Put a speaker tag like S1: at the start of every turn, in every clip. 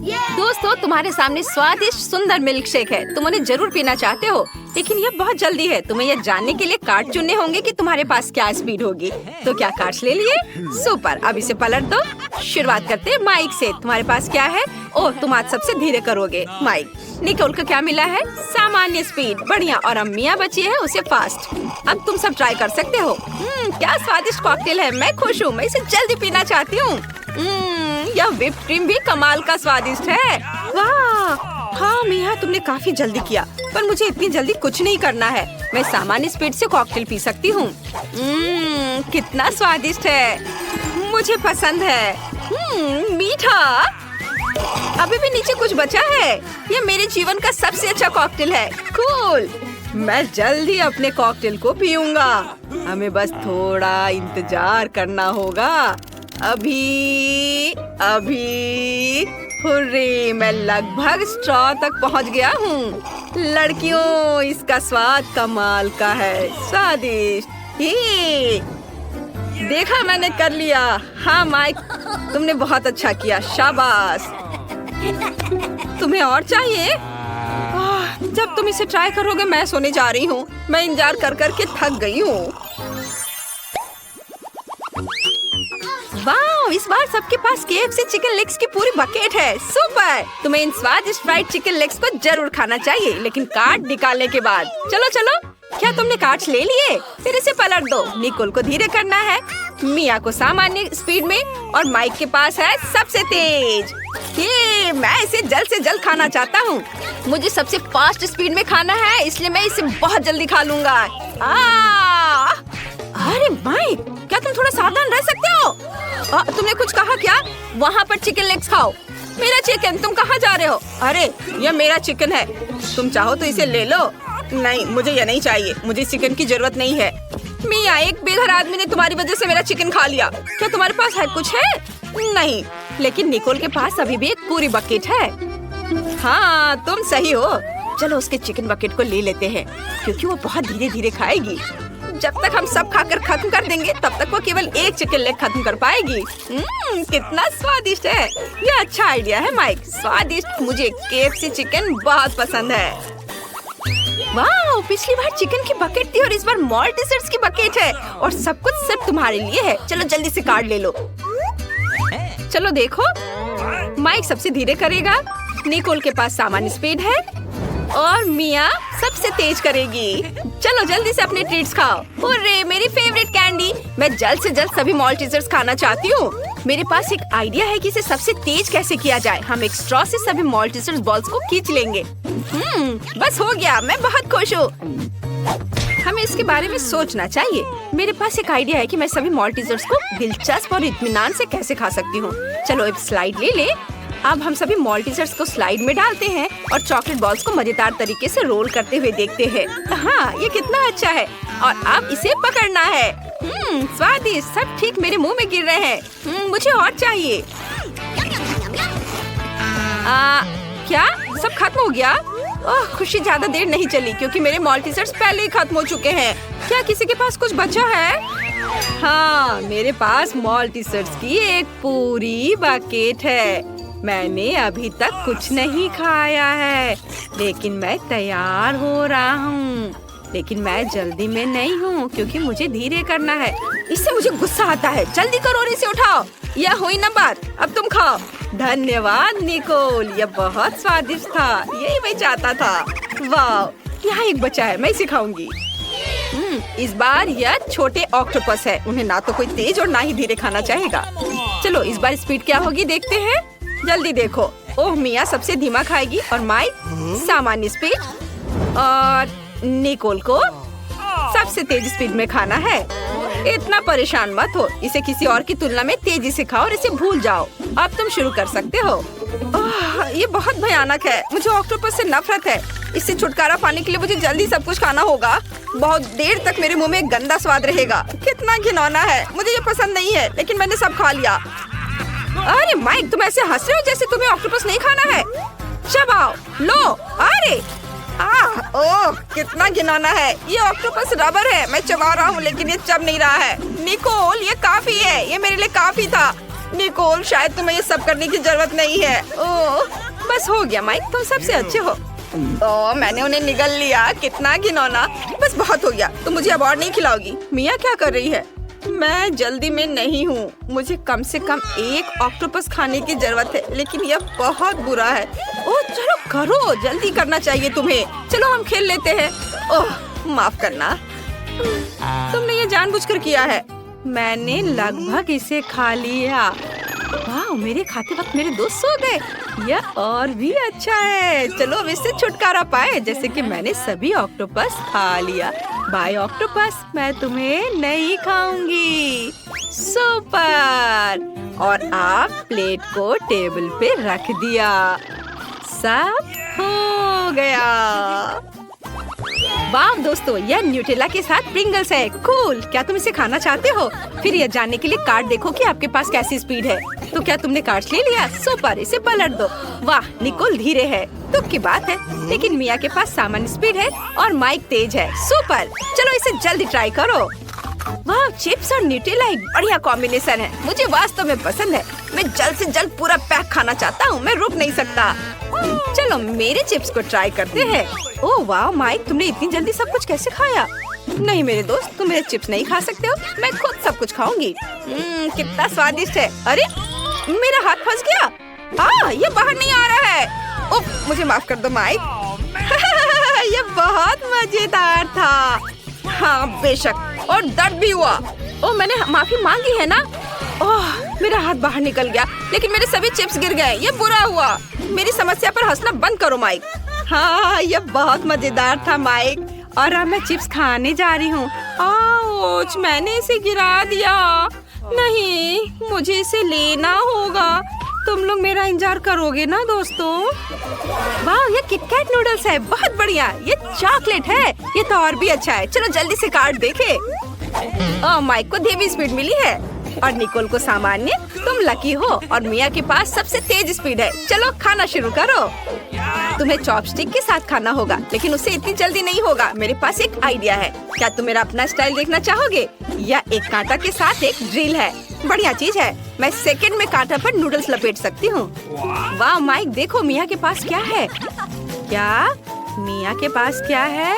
S1: दोस्तों, तुम्हारे सामने स्वादिष्ट सुंदर मिल्क शेक है। तुम उन्हें जरूर पीना चाहते हो, लेकिन ये बहुत जल्दी है। तुम्हें यह जानने के लिए कार्ड चुनने होंगे कि तुम्हारे पास क्या स्पीड होगी। तो क्या कार्ड्स ले लिए? सुपर। अब इसे पलट दो। शुरुआत करते हैं माइक से। तुम्हारे पास क्या है? ओह, तुम आज सबसे धीरे करोगे। माइक। निकोल को क्या मिला है? सामान्य स्पीड। बढ़िया। और अम्मिया बची है, उसे फास्ट। अब तुम सब ट्राई कर सकते हो। क्या स्वादिष्ट कॉकटेल है। मैं खुश हूँ। मैं इसे जल्दी पीना चाहती हूँ। यह व्हिप्ड क्रीम भी कमाल का स्वादिष्ट है। वाह! हाँ मिया, तुमने काफी जल्दी किया, पर मुझे इतनी जल्दी कुछ नहीं करना है। मैं सामान्य स्पीड से कॉकटेल पी सकती हूँ। कितना स्वादिष्ट है। मुझे पसंद है। मीठा। अभी भी नीचे कुछ बचा है। यह मेरे जीवन का सबसे अच्छा कॉकटेल है। कूल। मैं जल्दी अपने कॉकटेल को पीऊंगा। हमें बस थोड़ा इंतजार करना होगा। अभी हुर्रे, मैं लगभग स्ट्रॉ तक पहुंच गया हूँ। लड़कियों, इसका स्वाद कमाल का है। स्वादिष्ट। ये देखा, मैंने कर लिया। हाँ माइक, तुमने बहुत अच्छा किया। शाबाश। तुम्हें और चाहिए? जब तुम इसे ट्राई करोगे मैं सोने जा रही हूँ। मैं इंतजार कर करके थक गई हूँ। वाह, इस बार सबके पास KFC चिकन लेग्स की पूरी बकेट है। सुपर। तुम्हें इन स्वादिष्ट फ्राइड चिकन लेग्स को जरूर खाना चाहिए, लेकिन कार्ड निकालने के बाद। चलो चलो। क्या तुमने कार्ड्स ले लिए? फिर इसे पलट दो। निकोल को धीरे करना है, मिया को सामान्य स्पीड में, और माइक के पास है सबसे तेज। ये मैं इसे जल्द से जल्द खाना चाहता हूँ। मुझे सबसे फास्ट स्पीड में खाना है, इसलिए मैं इसे बहुत जल्दी खा लूंगा। अरे माइक, क्या तुम थोड़ा सावधान रह सकते हो? तुमने कुछ कहा क्या? वहाँ पर चिकन लेग्स खाओ। मेरा चिकन। तुम कहाँ जा रहे हो? अरे, यह मेरा चिकन है। तुम चाहो तो इसे ले लो। नहीं, मुझे यह नहीं चाहिए। मुझे चिकन की जरूरत नहीं है। मिया, एक बेघर आदमी ने तुम्हारी वजह से मेरा चिकन खा लिया। क्या तुम्हारे पास है कुछ है? नहीं, लेकिन निकोल के पास अभी भी एक पूरी बकेट है। हाँ, तुम सही हो। चलो उसके चिकन बकेट को ले लेते हैं, क्योंकि वो बहुत धीरे धीरे खाएगी। जब तक हम सब खाकर खत्म कर देंगे, तब तक वो केवल एक चिकन लेग खत्म कर पाएगी। कितना स्वादिष्ट है। ये अच्छा आइडिया है माइक। स्वादिष्ट। मुझे KFC चिकन बहुत पसंद है। वाह, पिछली बार चिकन की बकेट थी और इस बार मॉल डेजर्ट्स की बकेट है, और सब कुछ सिर्फ तुम्हारे लिए है। चलो जल्दी से कार्ड ले लो। चलो देखो, माइक सबसे धीरे करेगा, निकोल के पास सामान्य स्पीड है, और मिया सबसे तेज करेगी। चलो जल्दी से अपने ट्रीट्स खाओ। हुर्रे, मेरी फेवरेट कैंडी। मैं जल्द से जल्द सभी मॉल्टीजर्स खाना चाहती हूँ। मेरे पास एक आइडिया है कि इसे सबसे तेज कैसे किया जाए। हम एक स्ट्रॉ से सभी मॉल्टीजर्स बॉल्स को खींच लेंगे। बस हो गया। मैं बहुत खुश हूँ। हमें इसके बारे में सोचना चाहिए। मेरे पास एक आइडिया है कि मैं सभी मॉल्टीजर्स को दिलचस्प और इत्मीनान से कैसे खा सकती हूँ। चलो एक स्लाइड ले ले। अब हम सभी मॉल्टीजर्स को स्लाइड में डालते हैं और चॉकलेट बॉल्स को मजेदार तरीके से रोल करते हुए देखते हैं। हाँ, ये कितना अच्छा है। और अब इसे पकड़ना है। स्वादिष्ट। सब ठीक मेरे मुंह में गिर रहे हैं। मुझे और चाहिए। क्या सब खत्म हो गया? ओह, खुशी ज्यादा देर नहीं चली, क्योंकि मेरे मॉल्टीजर्स पहले ही खत्म हो चुके हैं। क्या किसी के पास कुछ बचा है? हाँ, मेरे पास मॉल्टीजर्स की एक पूरी बकेट है। मैंने अभी तक कुछ नहीं खाया है, लेकिन मैं तैयार हो रहा हूँ। लेकिन मैं जल्दी में नहीं हूँ, क्योंकि मुझे धीरे करना है। इससे मुझे गुस्सा आता है। जल्दी करो और इसे उठाओ। यह हुई ना बात। अब तुम खाओ। धन्यवाद निकोल, यह बहुत स्वादिष्ट था। यही मैं चाहता था। वाह, यहाँ एक बचा है, मैं इसे खाऊंगी। इस बार यह छोटे ऑक्टोपस है। उन्हें ना तो कोई तेज और ना ही धीरे खाना चाहेगा। चलो इस बार स्पीड क्या होगी देखते हैं। जल्दी देखो। ओह, मिया सबसे धीमा खाएगी और माइक सामान्य स्पीड, और निकोल को सबसे तेज स्पीड में खाना है। इतना परेशान मत हो। इसे किसी और की तुलना में तेजी से खाओ और इसे भूल जाओ। अब तुम शुरू कर सकते हो। ये बहुत भयानक है। मुझे ऑक्टोपस से नफरत है। इससे छुटकारा पाने के लिए मुझे जल्दी सब कुछ खाना होगा। बहुत देर तक मेरे मुंह में गंदा स्वाद रहेगा। कितना घिनौना है। मुझे ये पसंद नहीं है, लेकिन मैंने सब खा लिया। अरे माइक, तुम ऐसे हंस रहे हो जैसे तुम्हें ऑक्टोपस नहीं खाना है। चबाओ, लो। अरे ओह, कितना घिनौना है। ये ऑक्टोपस रबर है। मैं चबा रहा हूँ, लेकिन ये चब नहीं रहा है। निकोल, ये काफी है। ये मेरे लिए काफी था। निकोल, शायद तुम्हें ये सब करने की जरूरत नहीं है। ओह, बस हो गया माइक, तुम सबसे अच्छे हो। ओह, मैंने उन्हें निगल लिया, कितना घिनौना। बस बहुत हो गया, तुम मुझे अब और नहीं खिलाओगी। मिया क्या कर रही है? मैं जल्दी में नहीं हूँ, मुझे कम से कम एक ऑक्टोपस खाने की जरूरत है, लेकिन यह बहुत बुरा है। ओह चलो करो, जल्दी करना चाहिए तुम्हें। चलो हम खेल लेते हैं। ओह माफ करना, तुमने ये जानबूझकर किया है। मैंने लगभग इसे खा लिया। वाह, मेरे खाते वक्त मेरे दोस्त सो गए। यह और भी अच्छा है। चलो अब इससे छुटकारा पाए, जैसे कि मैंने सभी ऑक्टोपस खा लिया। बाय ऑक्टोपस, मैं तुम्हें नहीं खाऊंगी। सुपर। और आप प्लेट को टेबल पे रख दिया। सब हो गया। वाह दोस्तों, यह न्यूटेला के साथ प्रिंगल्स है। कूल। क्या तुम इसे खाना चाहते हो? फिर यह जानने के लिए कार्ड देखो कि आपके पास कैसी स्पीड है। तो क्या तुमने कार्ड्स ले लिया? सुपर, इसे पलट दो। वाह, निकोल धीरे है, दुख की बात है, लेकिन मिया के पास सामान्य स्पीड है और माइक तेज है। सुपर, चलो इसे जल्दी ट्राई करो। वाह, चिप्स और न्यूटेला एक बढ़िया कॉम्बिनेशन है। मुझे वास्तव में पसंद है। मैं जल्द से जल्द पूरा पैक खाना चाहता हूँ, मैं रुक नहीं सकता। चलो मेरे चिप्स को ट्राई करते हैं। ओह वाह माइक, तुमने इतनी जल्दी सब कुछ कैसे खाया? नहीं मेरे दोस्त, तुम मेरे चिप्स नहीं खा सकते हो, मैं खुद सब कुछ खाऊंगी। कितना स्वादिष्ट है। अरे मेरा हाथ फंस गया। ये बाहर नहीं आ रहा है। ओह मुझे माफ कर दो माइक। ये बहुत मजेदार था। हाँ बेशक, और दर्द भी हुआ। ओह मैंने माफी मांगी है ना। ओह मेरा हाथ बाहर निकल गया, लेकिन मेरे सभी चिप्स गिर गए। ये बुरा हुआ। मेरी समस्या पर हंसना बंद करो माइक। हाँ ये बहुत मजेदार था माइक, और अब मैं चिप्स खाने जा रही हूँ। आउच, मैंने इसे गिरा दिया। नहीं, मुझे इसे लेना होगा। तुम लोग मेरा इंतजार करोगे ना दोस्तों? वाह, ये किटकैट नूडल्स है, बहुत बढ़िया। ये चॉकलेट है, ये तो और भी अच्छा है। चलो जल्दी से कार्ड देखे। माइक को धीमी स्पीड मिली है और निकोल को सामान्य। तुम लकी हो और मिया के पास सबसे तेज स्पीड है। चलो खाना शुरू करो। तुम्हें चॉपस्टिक के साथ खाना होगा, लेकिन उससे इतनी जल्दी नहीं होगा। मेरे पास एक आइडिया है। क्या तुम मेरा अपना स्टाइल देखना चाहोगे? या एक कांटा के साथ एक ड्रिल है। बढ़िया चीज है। मैं सेकंड में कांटा पर नूडल्स लपेट सकती हूँ। वाह माइक, देखो मिया के पास क्या है। क्या मिया के पास क्या है?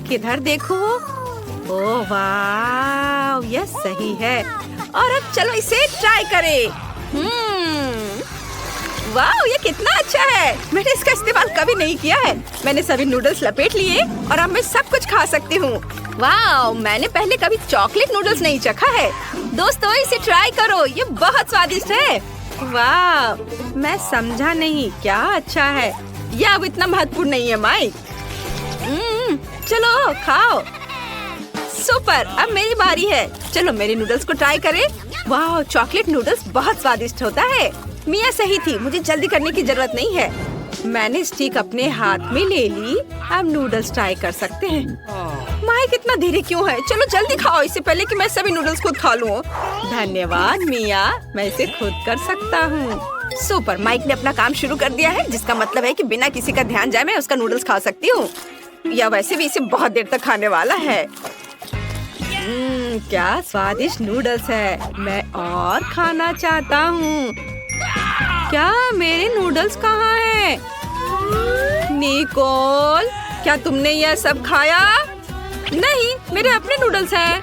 S1: किधर देखो। ओह वाह, यह सही है। और अब चलो इसे ट्राई करें। वाह, ये कितना अच्छा है। मैंने इसका इस्तेमाल कभी नहीं किया है। मैंने सभी नूडल्स लपेट लिए और अब मैं सब कुछ खा सकती हूँ। वाह, मैंने पहले कभी चॉकलेट नूडल्स नहीं चखा है। दोस्तों इसे ट्राई करो, ये बहुत स्वादिष्ट है। वाह, मैं समझा नहीं क्या अच्छा है। यह अब इतना महत्वपूर्ण नहीं है माइक। चलो खाओ। सुपर, अब मेरी बारी है। चलो मेरे नूडल्स को ट्राई करें। वाह, चॉकलेट नूडल्स बहुत स्वादिष्ट होता है। मिया सही थी, मुझे जल्दी करने की जरूरत नहीं है। मैंने स्टिक अपने हाथ में ले ली। अब नूडल्स ट्राई कर सकते हैं। माइक इतना धीरे क्यों है? चलो जल्दी खाओ, इससे पहले कि मैं सभी नूडल्स खुद खा लूं। धन्यवाद मिया, मैं इसे खुद कर सकता हूँ। सुपर, माइक ने अपना काम शुरू कर दिया है, जिसका मतलब है कि बिना किसी का ध्यान जाए मैं उसका नूडल्स खा सकती हूँ। या वैसे भी इसे बहुत देर तक खाने वाला है। क्या स्वादिष्ट नूडल्स है। मैं और खाना चाहता हूँ। क्या मेरे नूडल्स कहाँ हैं? निकोल, क्या तुमने यह सब खाया? नहीं, मेरे अपने नूडल्स हैं।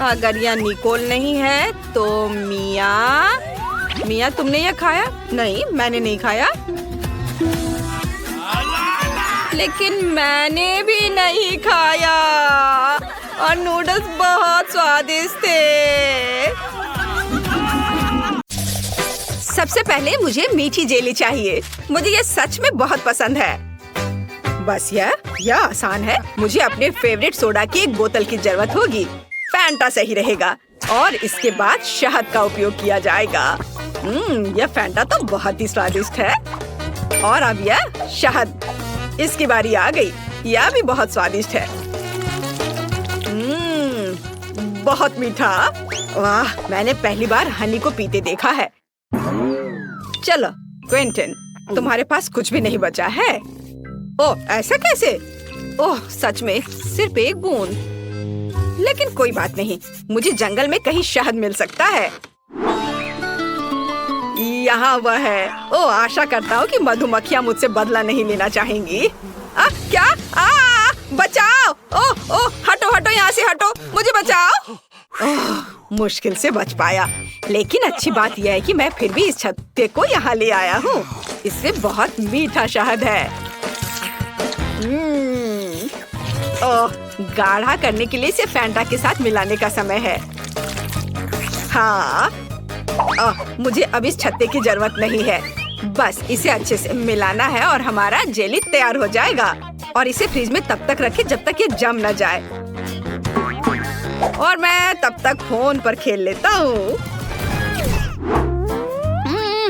S1: अगर यह निकोल नहीं है तो मिया तुमने यह खाया? नहीं, मैंने नहीं खाया। लेकिन मैंने भी नहीं खाया और नूडल्स बहुत स्वादिष्ट थे। सबसे पहले मुझे मीठी जेली चाहिए। मुझे ये सच में बहुत पसंद है। बस यह आसान है। मुझे अपने फेवरेट सोडा की एक बोतल की जरूरत होगी। फैंटा सही रहेगा और इसके बाद शहद का उपयोग किया जाएगा। यह फैंटा तो बहुत ही स्वादिष्ट है। और अब यह शहद, इसकी बारी आ गई। यह भी बहुत स्वादिष्ट है। बहुत मीठा। वाह, मैंने पहली बार हनी को पीते देखा है। चलो क्विंटन, तुम्हारे पास कुछ भी नहीं बचा है। ओह, ऐसा कैसे? ओह, सच में सिर्फ एक बूंद। लेकिन कोई बात नहीं, मुझे जंगल में कहीं शहद मिल सकता है। यहाँ वह है। ओ, आशा करता हूँ कि मधुमक्खियाँ मुझसे बदला नहीं लेना चाहेंगी। क्या? बचाओ! ओ, हटो हटो, यहाँ से हटो, मुझे बचाओ। मुश्किल से बच पाया, लेकिन अच्छी बात यह है कि मैं फिर भी इस छत्ते को यहाँ ले आया हूँ। इससे बहुत मीठा शहद है। गाढ़ा करने के लिए इसे फैंटा के साथ मिलाने का समय है। हाँ, मुझे अब इस छत्ते की जरूरत नहीं है। बस इसे अच्छे से मिलाना है और हमारा जेली तैयार हो जाएगा। और इसे फ्रिज में तब तक रखें जब तक ये जम न जाए। और मैं तब तक फोन पर खेल लेता हूँ।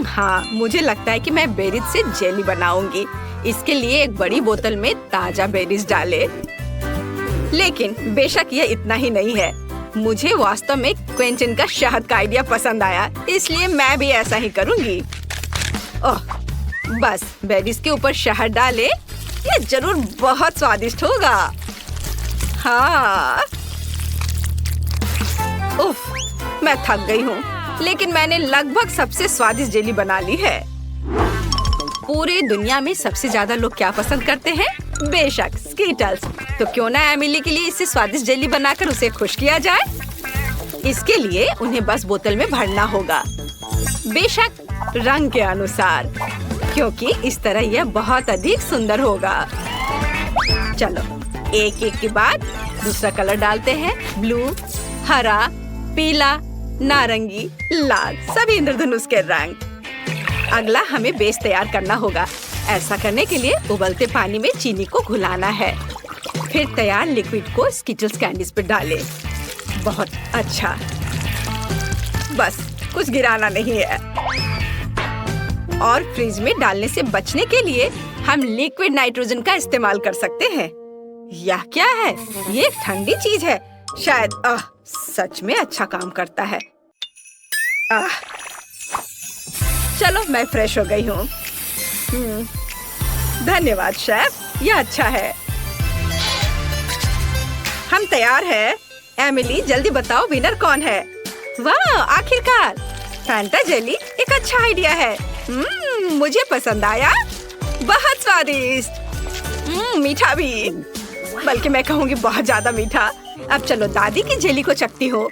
S1: हाँ, मुझे लगता है कि मैं बेरीज से जेली बनाऊंगी। इसके लिए एक बड़ी बोतल में ताजा बेरीज डाले। लेकिन बेशक यह इतना ही नहीं है। मुझे वास्तव में क्विंटन का शहद का आइडिया पसंद आया, इसलिए मैं भी ऐसा ही करूंगी। ओह, बस बेरीज के ऊपर शहद डाले। यह जरूर बहुत स्वादिष्ट होगा। हाँ, उफ, मैं थक गई हूँ, लेकिन मैंने लगभग सबसे स्वादिष्ट जेली बना ली है। पूरी दुनिया में सबसे ज्यादा लोग क्या पसंद करते हैं? बेशक स्कीटल्स। तो क्यों ना एमिली के लिए इससे स्वादिष्ट जेली बनाकर उसे खुश किया जाए। इसके लिए उन्हें बस बोतल में भरना होगा, बेशक रंग के अनुसार, क्योंकि इस तरह यह बहुत अधिक सुंदर होगा। चलो, एक एक के बाद दूसरा कलर डालते हैं। ब्लू, हरा, पीला, नारंगी, लाल, सभी इंद्रधनुष के रंग। अगला हमें बेस तैयार करना होगा। ऐसा करने के लिए उबलते पानी में चीनी को घुलाना है। फिर तैयार लिक्विड को स्किटल्स कैंडीज पर डालें। बहुत अच्छा, बस कुछ गिराना नहीं है। और फ्रिज में डालने से बचने के लिए हम लिक्विड नाइट्रोजन का इस्तेमाल कर सकते हैं। यह क्या है? ये एक ठंडी चीज है, शायद सच में अच्छा काम करता है। चलो, मैं फ्रेश हो गई हूँ। धन्यवाद शेफ, यह अच्छा है। हम तैयार हैं। एमिली, जल्दी बताओ विनर कौन है? वाह, आखिरकार फैंटा जेली एक अच्छा आइडिया है। मुझे पसंद आया, बहुत स्वादिष्ट। मीठा भी, बल्कि मैं कहूँगी बहुत ज्यादा मीठा। अब चलो दादी की जेली को चखती हूँ।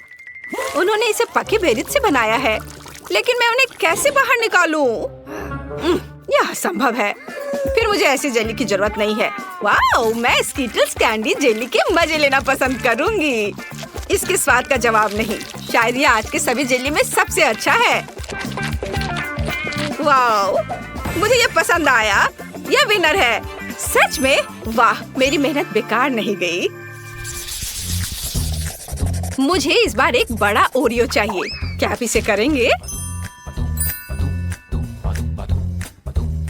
S1: उन्होंने इसे पके बेरीज से बनाया है, लेकिन मैं उन्हें कैसे बाहर निकालूं? यह असंभव है। फिर मुझे ऐसी जेली की जरूरत नहीं है। वाओ, मैं स्कीटल्स कैंडी जेली के मजे लेना पसंद करूंगी। इसके स्वाद का जवाब नहीं। शायद यह आज के सभी जेली में सबसे अच्छा है। वाओ, मुझे ये पसंद आया। यह विनर है। सच में? वाह, मेरी मेहनत बेकार नहीं गई। मुझे इस बार एक बड़ा ओरियो चाहिए। क्या आप इसे करेंगे?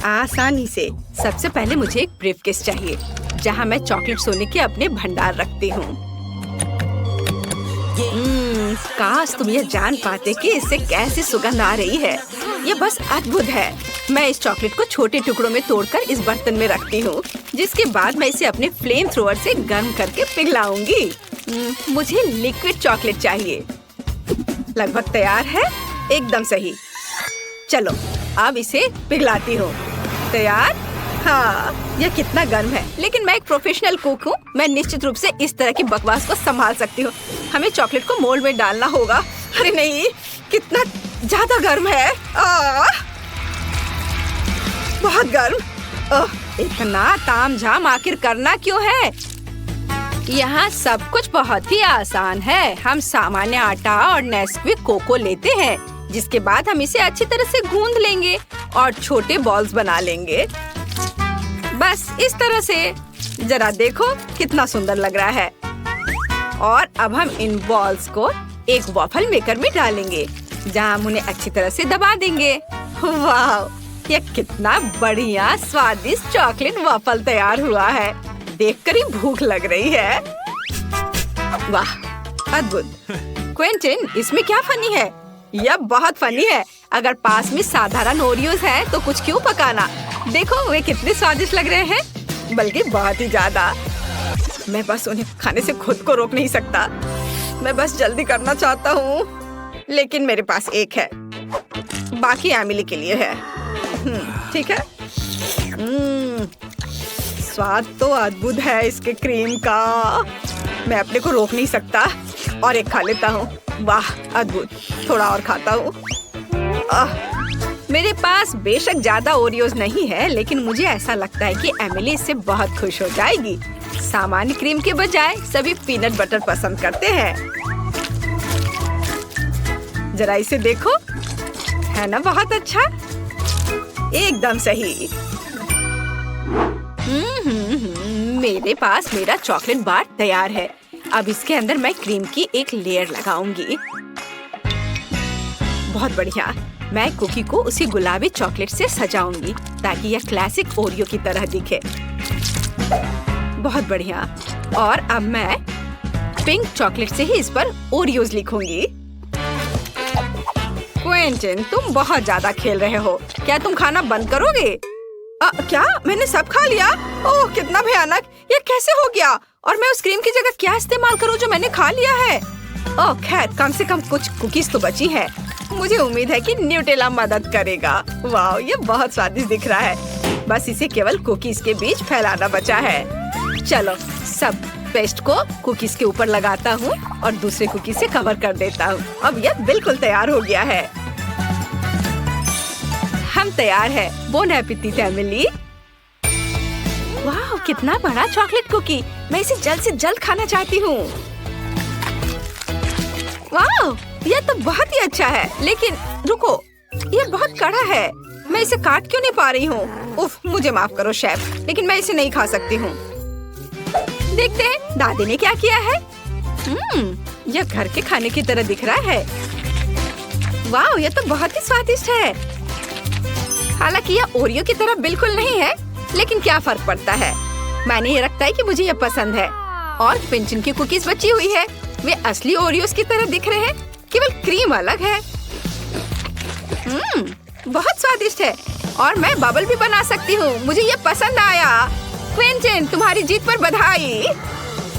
S1: आसानी से। सबसे पहले मुझे एक ब्रीफकेस चाहिए, जहाँ मैं चॉकलेट सोने के अपने भंडार रखती हूँ। काश तुम यह जान पाते कि इससे कैसी सुगंध आ रही है। यह बस अद्भुत है। मैं इस चॉकलेट को छोटे टुकड़ों में तोड़कर इस बर्तन में रखती हूँ, जिसके बाद मैं इसे अपने फ्लेम थ्रोअर से गर्म करके पिघलाऊंगी। मुझे लिक्विड चॉकलेट चाहिए। लगभग तैयार है, एकदम सही। चलो, अब इसे पिघलाती हूँ। तैयार? हाँ, यह कितना गर्म है, लेकिन मैं एक प्रोफेशनल कुक हूँ। मैं निश्चित रूप से इस तरह की बकवास को संभाल सकती हूँ। हमें चॉकलेट को मोल्ड में डालना होगा। अरे नहीं, कितना ज्यादा गर्म है। बहुत गर्म। इतना तामझाम आखिर करना क्यों है? यहाँ सब कुछ बहुत ही आसान है। हम सामान्य आटा और नेस्क्विक कोको लेते हैं, जिसके बाद हम इसे अच्छी तरह से गूंद लेंगे और छोटे बॉल्स बना लेंगे। बस इस तरह से। जरा देखो कितना सुंदर लग रहा है। और अब हम इन बॉल्स को एक वॉफल मेकर में डालेंगे, जहाँ हम उन्हें अच्छी तरह से दबा देंगे। वाह, यह कितना बढ़िया स्वादिष्ट चॉकलेट वॉफल तैयार हुआ है। देखकर ही भूख लग रही है। वाह, अद्भुत। क्विंटन, इसमें क्या फनी है? यह बहुत फनी है। अगर पास में साधारण ओरियोज हैं, तो कुछ क्यों पकाना? देखो वे कितने स्वादिष्ट लग रहे हैं, बल्कि बहुत ही ज्यादा। मैं बस उन्हें खाने से खुद को रोक नहीं सकता। मैं बस जल्दी करना चाहता हूँ, लेकिन मेरे पास एक है। बाकी एमिली के लिए है। ठीक है। स्वाद तो अद्भुत है इसके क्रीम का। मैं अपने को रोक नहीं सकता और एक खा लेता हूँ। वाह अद्भुत। थोड़ा और खाता हूँ। मेरे पास बेशक ज्यादा ओरियोज नहीं है, लेकिन मुझे ऐसा लगता है कि एमिली इससे बहुत खुश हो जाएगी। सामान्य क्रीम के बजाय सभी पीनट बटर पसंद करते हैं। जरा इसे देखो, है ना बहुत अच्छा। एकदम सही। मेरे पास मेरा चॉकलेट बार तैयार है। अब इसके अंदर मैं क्रीम की एक लेयर लगाऊंगी। बहुत बढ़िया। मैं कुकी को उसी गुलाबी चॉकलेट से सजाऊंगी ताकि यह क्लासिक ओरियो की तरह दिखे। बहुत बढ़िया। और अब मैं पिंक चॉकलेट से ही इस पर ओरियोज लिखूंगी। क्विंटन, तुम बहुत ज्यादा खेल रहे हो। क्या तुम खाना बंद करोगे? क्या मैंने सब खा लिया? ओह कितना भयानक। ये कैसे हो गया? और मैं उस क्रीम की जगह क्या इस्तेमाल करूं जो मैंने खा लिया है? ओह खैर, कम से कम कुछ कुकीज तो बची है। मुझे उम्मीद है कि न्यूटेला मदद करेगा। वाह, ये बहुत स्वादिष्ट दिख रहा है। बस इसे केवल कुकीज के बीच फैलाना बचा है। चलो सब पेस्ट को कुकीज के ऊपर लगाता हूँ और दूसरे कुकीज से कवर कर देता हूँ। अब यह बिल्कुल तैयार हो गया है। हम तैयार है। Bone appétit Emily. वाह कितना बड़ा चॉकलेट कुकी। मैं इसे जल्द से जल्द खाना चाहती हूँ। वाह यह तो बहुत ही अच्छा है, लेकिन रुको, यह बहुत कड़ा है। मैं इसे काट क्यों नहीं पा रही हूँ? उफ, मुझे माफ करो शेफ, लेकिन मैं इसे नहीं खा सकती हूँ। देखते हैं दादी ने क्या किया है। यह घर के खाने की तरह दिख रहा है। वाह यह तो बहुत ही स्वादिष्ट है। हालांकि यह ओरियो की तरह बिल्कुल नहीं है, लेकिन क्या फर्क पड़ता है। मैंने ये रखता है कि मुझे यह पसंद है। और पिंचन की कुकीज बची हुई है। वे असली ओरियोस की तरह दिख रहे हैं, केवल क्रीम अलग है। बहुत स्वादिष्ट है। और मैं बबल भी बना सकती हूँ। मुझे ये पसंद आया। क्विंटन, तुम्हारी जीत पर बधाई।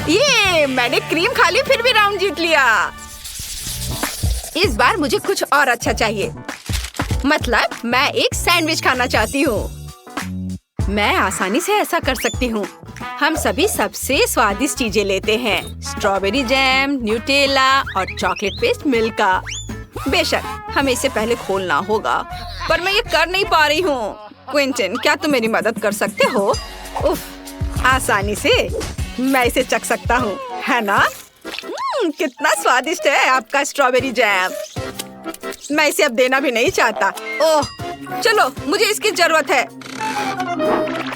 S1: ये मैंने क्रीम खा ली, फिर भी राउंड जीत लिया। इस बार मुझे कुछ और अच्छा चाहिए। मतलब मैं एक सैंडविच खाना चाहती हूँ। मैं आसानी से ऐसा कर सकती हूँ। हम सभी सबसे स्वादिष्ट चीजें लेते हैं। स्ट्रॉबेरी जैम, न्यूटेला और चॉकलेट पेस्ट मिल्का। बेशक हमें इसे पहले खोलना होगा, पर मैं ये कर नहीं पा रही हूँ। क्विंटन, क्या तुम मेरी मदद कर सकते हो? उफ, आसानी से मैं इसे चख सकता हूँ, है ना? कितना स्वादिष्ट है आपका स्ट्रॉबेरी जैम। मैं इसे अब देना भी नहीं चाहता। ओह चलो, मुझे इसकी जरूरत है।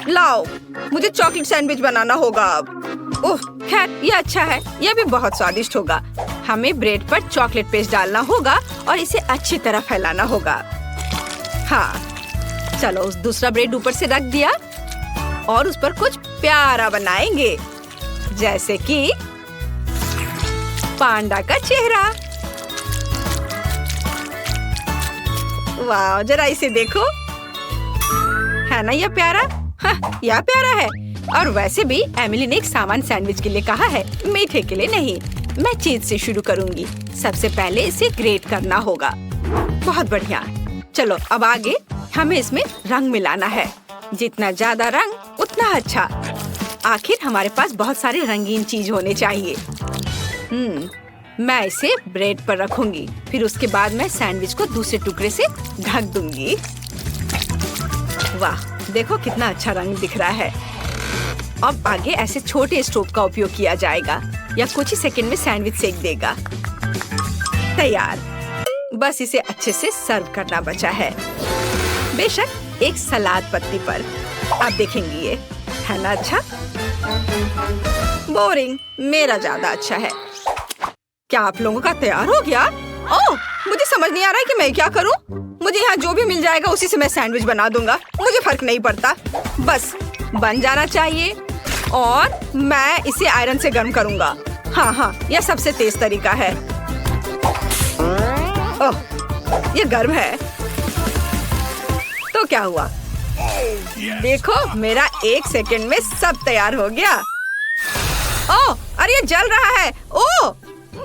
S1: लाओ, मुझे चॉकलेट सैंडविच बनाना होगा अब। ओह खैर, ये अच्छा है। यह भी बहुत स्वादिष्ट होगा। हमें ब्रेड पर चॉकलेट पेस्ट डालना होगा और इसे अच्छी तरह फैलाना होगा। हाँ चलो, उस दूसरा ब्रेड ऊपर से रख दिया और उस पर कुछ प्यारा बनाएंगे, जैसे कि पांडा का चेहरा। वाह, जरा इसे देखो, है ना यह प्यारा? हाँ, यह प्यारा है। और वैसे भी एमिली ने एक सामान्य सैंडविच के लिए कहा है, मीठे के लिए नहीं। मैं चीज से शुरू करूंगी। सबसे पहले इसे ग्रेट करना होगा। बहुत बढ़िया। चलो अब आगे हमें इसमें रंग मिलाना है। जितना ज्यादा रंग उतना अच्छा। आखिर हमारे पास बहुत सारे रंगीन चीज होने चाहिए। मैं इसे ब्रेड पर रखूंगी। फिर उसके बाद मैं सैंडविच को दूसरे टुकड़े से ढक दूंगी। वाह, देखो कितना अच्छा रंग दिख रहा है। अब आगे ऐसे छोटे स्टोव का उपयोग किया जाएगा। या कुछ ही सेकंड में सैंडविच सेक देगा। तैयार। बस इसे अच्छे से सर्व करना बचा है। बेशक एक सलाद पत्ती पर। आप देखेंगे ये, है ना अच्छा? बोरिंग, मेरा ज्यादा अच्छा है। क्या आप लोगों का तैयार हो गया? ओह, मुझे समझ नहीं आ रहा है कि मैं क्या करूं। मुझे यहाँ जो भी मिल जाएगा उसी से मैं सैंडविच बना दूंगा। मुझे फर्क नहीं पड़ता, बस बन जाना चाहिए। और मैं इसे आयरन से गर्म करूंगा। हाँ, यह सबसे तेज तरीका है। ओह, ये गर्म है। तो क्या हुआ? देखो, मेरा 1 सेकंड में सब तैयार हो गया। ओह, अरे ये जल रहा है। ओह,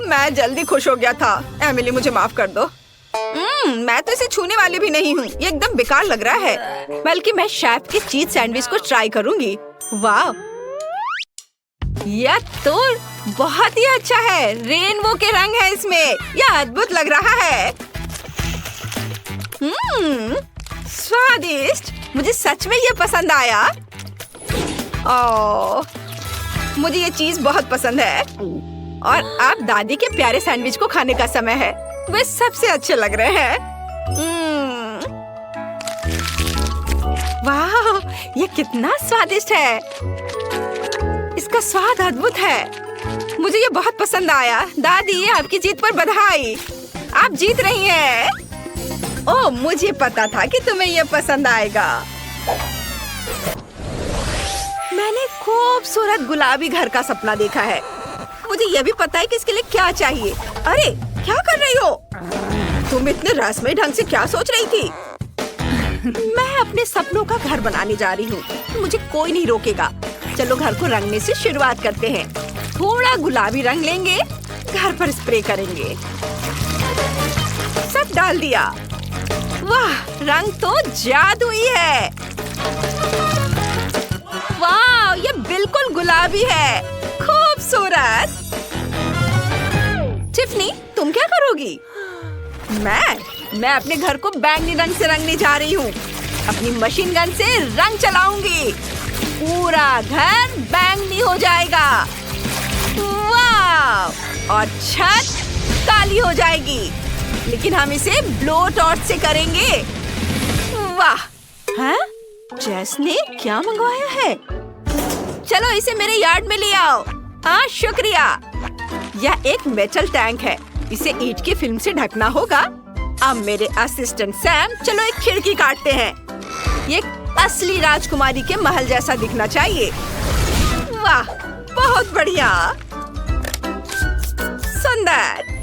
S1: मैं जल्दी खुश हो गया था। एमिली, मुझे माफ कर दो। मैं तो इसे छूने वाली भी नहीं हूँ। ये एकदम बेकार लग रहा है। बल्कि मैं शेफ के चीज सैंडविच को ट्राई करूंगी। वाह, यह तो बहुत ही अच्छा है। रेनबो के रंग है इसमें। यह अद्भुत लग रहा है। स्वादिष्ट। मुझे सच में ये पसंद आया। ओह, मुझे ये चीज बहुत पसंद है। और अब दादी के प्यारे सैंडविच को खाने का समय है। वे सबसे अच्छे लग रहे हैं। वाह, ये कितना स्वादिष्ट है। इसका स्वाद अद्भुत है। मुझे ये बहुत पसंद आया। दादी, आपकी जीत पर बधाई। आप जीत रही हैं। ओह, मुझे पता था कि तुम्हें ये पसंद आएगा। मैंने खूबसूरत गुलाबी घर का सपना देखा है। मुझे ये भी पता है कि इसके लिए क्या चाहिए। अरे, क्या कर रही हो तुम? इतने रहस्यमय ढंग से क्या सोच रही थी? मैं अपने सपनों का घर बनाने जा रही हूँ। मुझे कोई नहीं रोकेगा। चलो घर को रंगने से शुरुआत करते हैं। थोड़ा गुलाबी रंग लेंगे, घर पर स्प्रे करेंगे। सब डाल दिया। वाह, रंग तो जादुई है। वाह, ये बिल्कुल गुलाबी है। खूबसूरत। टिफनी, तुम क्या करोगी? मैं अपने घर को बैंगनी रंग से रंगने जा रही हूँ। अपनी मशीन गन से रंग चलाऊंगी। पूरा घर बैंगनी हो जाएगा। वाह! और छत काली हो जाएगी। लेकिन हम इसे ब्लो टॉर्च से करेंगे। वाह! हैं? जेस ने क्या मंगवाया है? चलो इसे मेरे यार्ड में ले आओ। हाँ, शुक्रिया। यह एक मेटल टैंक है। इसे ईंट की फिल्म से ढकना होगा। अब मेरे असिस्टेंट सैम, चलो एक खिड़की काटते हैं। ये असली राजकुमारी के महल जैसा दिखना चाहिए। वाह, बहुत बढ़िया, सुंदर।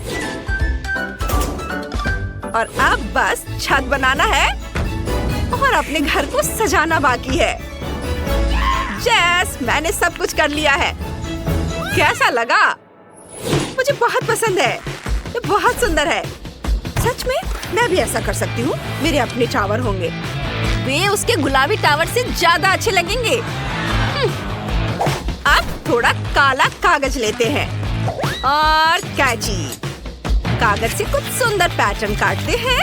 S1: और अब बस छत बनाना है और अपने घर को सजाना बाकी है। जेस, मैंने सब कुछ कर लिया है। कैसा लगा? मुझे बहुत पसंद है। ये बहुत सुंदर है। सच में मैं भी ऐसा कर सकती हूँ। मेरे अपने टावर होंगे। वे उसके गुलाबी टावर से ज्यादा अच्छे लगेंगे। अब थोड़ा काला कागज लेते हैं और कैंची। कागज से कुछ सुंदर पैटर्न काटते हैं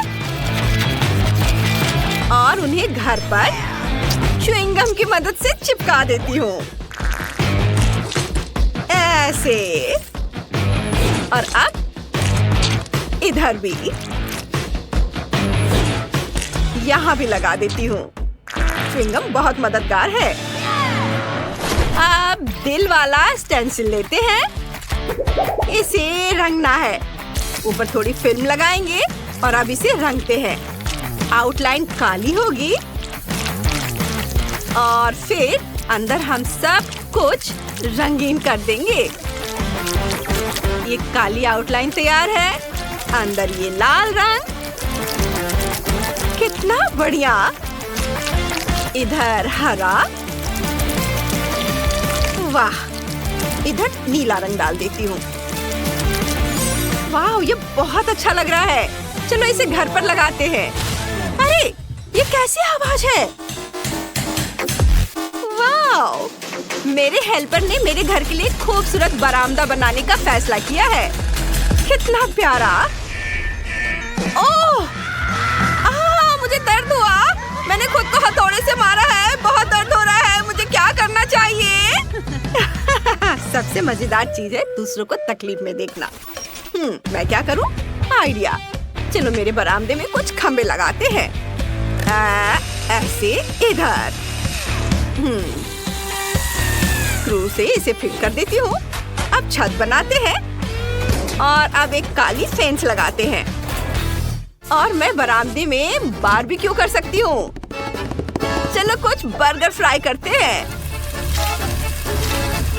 S1: और उन्हें घर पर च्युइंग गम की मदद से चिपका देती हूँ। ऐसे। और अब इधर भी, यहाँ भी लगा देती हूँ। च्युइंग गम बहुत मददगार है। अब दिल वाला स्टेंसिल लेते हैं। इसे रंगना है। ऊपर थोड़ी फिल्म लगाएंगे और अब इसे रंगते हैं। आउटलाइन काली होगी और फिर अंदर हम सब कुछ रंगीन कर देंगे। ये काली आउटलाइन तैयार है। अंदर ये लाल रंग। कितना बढ़िया। इधर हरा। वाह, इधर नीला रंग डाल देती हूँ। वाह, ये बहुत अच्छा लग रहा है। चलो इसे घर पर लगाते हैं। अरे, ये कैसी आवाज है? वाह, मेरे हेल्पर ने मेरे घर के लिए खूबसूरत बरामदा बनाने का फैसला किया है। कितना प्यारा। ओह, मुझे दर्द हुआ। मैंने खुद को हथौड़े से मारा है। बहुत दर्द हो रहा है। मुझे क्या करना चाहिए? सबसे मजेदार चीज है दूसरों को तकलीफ में देखना। मैं क्या करूं? आइडिया। चलो मेरे बरामदे में कुछ खंबे लगाते हैं। ऐसे इधर। स्क्रू से इसे फिट कर देती हूँ। अब छत बनाते हैं और अब एक काली फेंस लगाते हैं। और मैं बरामदे में बारबेक्यू कर सकती हूँ। चलो कुछ बर्गर फ्राई करते हैं।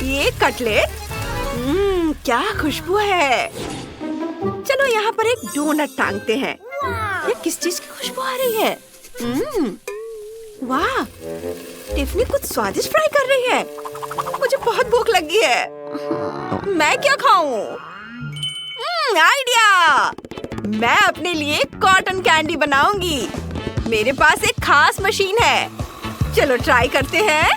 S1: ये कटलेट। क्या खुशबू है। चलो यहाँ पर एक डोनट टांगते हैं। ये किस चीज की खुशबू आ रही है? वाह, टिफनी कुछ स्वादिष्ट फ्राई कर रही है। मुझे बहुत भूख लगी है। मैं क्या खाऊं? आइडिया। मैं अपने लिए कॉटन कैंडी बनाऊंगी। मेरे पास एक खास मशीन है। चलो ट्राई करते हैं।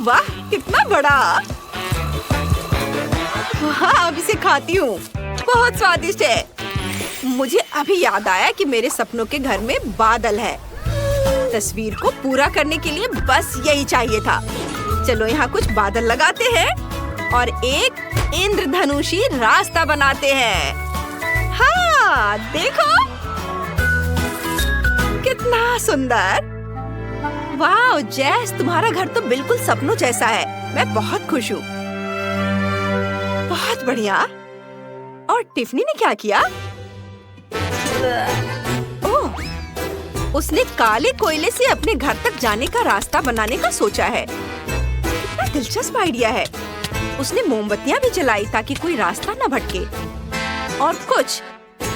S1: वाह, कितना बड़ा। वाह, अब इसे खाती हूँ। बहुत स्वादिष्ट है। मुझे अभी याद आया कि मेरे सपनों के घर में बादल है। तस्वीर को पूरा करने के लिए बस यही चाहिए था। चलो यहाँ कुछ बादल लगाते हैं और एक इंद्रधनुषी रास्ता बनाते हैं। हाँ, देखो कितना सुंदर। वाह जेस, तुम्हारा घर तो बिल्कुल सपनों जैसा है। मैं बहुत खुश हूँ। बहुत बढ़िया। और टिफनी ने क्या किया? ओह, उसने काले कोयले से अपने घर तक जाने का रास्ता बनाने का सोचा है। कितना दिलचस्प आइडिया है। उसने मोमबत्तियां भी जलाई ताकि कोई रास्ता न भटके, और कुछ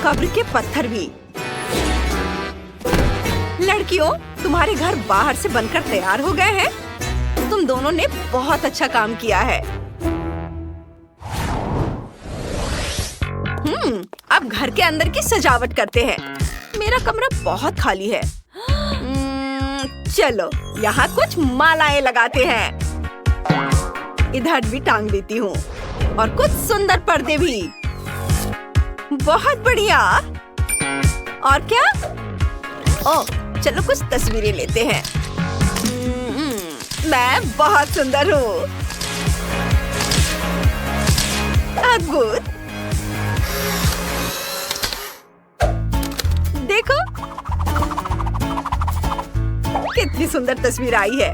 S1: कब्र के पत्थर भी। लड़कियों, तुम्हारे घर बाहर से बनकर तैयार हो गए हैं। तुम दोनों ने बहुत अच्छा काम किया है। अब घर के अंदर की सजावट करते हैं। मेरा कमरा बहुत खाली है। चलो यहाँ कुछ मालाएं लगाते हैं। इधर भी टांग देती हूँ, और कुछ सुंदर पर्दे भी। बहुत बढ़िया। और क्या? ओह, चलो कुछ तस्वीरें लेते हैं। मैं बहुत सुंदर हूँ। अद्भुत। देखो कितनी सुंदर तस्वीर आई है।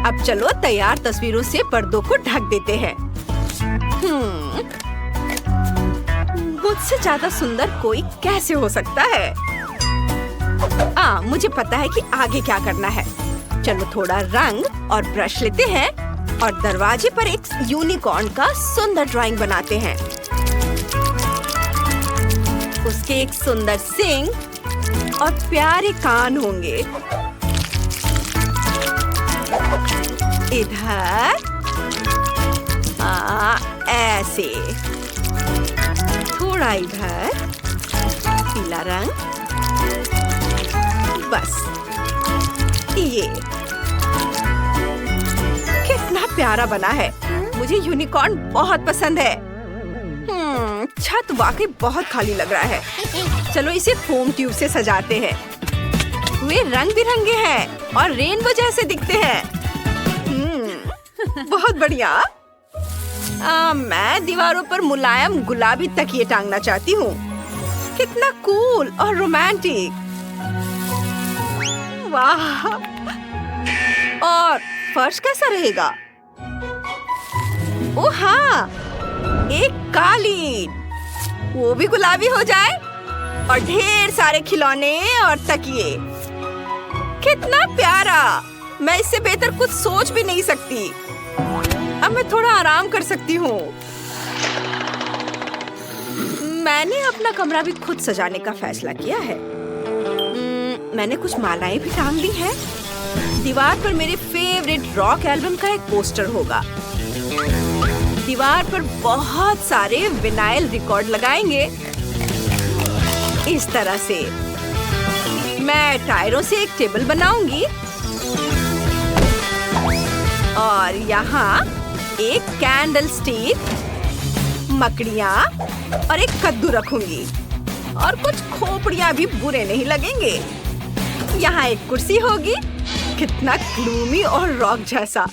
S1: अब चलो तैयार तस्वीरों से पर्दों को ढक देते हैं। मुझसे ज्यादा सुंदर कोई कैसे हो सकता है? मुझे पता है कि आगे क्या करना है। चलो थोड़ा रंग और ब्रश लेते हैं और दरवाजे पर एक यूनिकॉर्न का सुंदर ड्राइंग बनाते हैं। उसके एक सुंदर सींग और प्यारे कान होंगे। इधर ऐसे, थोड़ा इधर पीला रंग, बस ये। कितना प्यारा बना है। मुझे यूनिकॉर्न बहुत पसंद है। छत वाकई बहुत खाली लग रहा है। चलो इसे फोम ट्यूब से सजाते हैं। वे रंग बिरंगे हैं और रेनबो जैसे दिखते हैं। बहुत बढ़िया। मैं दीवारों पर मुलायम गुलाबी तकिए टांगना चाहती हूँ। कितना कूल और रोमांटिक। वाह। और फर्श कैसा रहेगा? ओह हाँ, एक कालीन, वो भी गुलाबी हो जाए, और ढेर सारे खिलौने और तकिए। कितना प्यारा। मैं इससे बेहतर कुछ सोच भी नहीं सकती। अब मैं थोड़ा आराम कर सकती हूँ। मैंने अपना कमरा भी खुद सजाने का फैसला किया है। मैंने कुछ मालाएं भी टांग ली हैं। दीवार पर मेरे फेवरेट रॉक एल्बम का एक पोस्टर होगा। दीवार पर बहुत सारे विनाइल रिकॉर्ड लगाएंगे। इस तरह से मैं टायरों से एक टेबल बनाऊंगी और यहाँ एक कैंडल स्टिक, मकड़ियाँ और एक कद्दू रखूंगी, और कुछ खोपड़ियाँ भी बुरे नहीं लगेंगे। यहाँ एक कुर्सी होगी। कितना ग्लूमी और रॉक जैसा।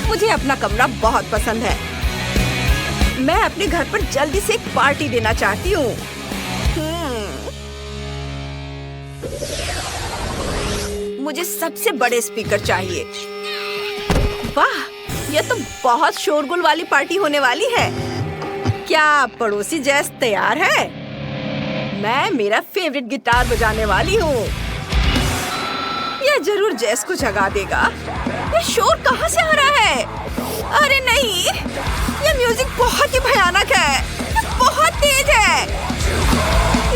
S1: मुझे अपना कमरा बहुत पसंद है। मैं अपने घर पर जल्दी से एक पार्टी देना चाहती हूँ। मुझे सबसे बड़े स्पीकर चाहिए। वाह, यह तो बहुत शोरगुल वाली पार्टी होने वाली है। क्या पड़ोसी जैस तैयार है? मैं मेरा फेवरेट गिटार बजाने वाली हूँ। यह जरूर जैस को जगा देगा। यह शोर कहाँ से आ रहा है? अरे नहीं, यह म्यूजिक बहुत ही भयानक है। यह बहुत तेज है।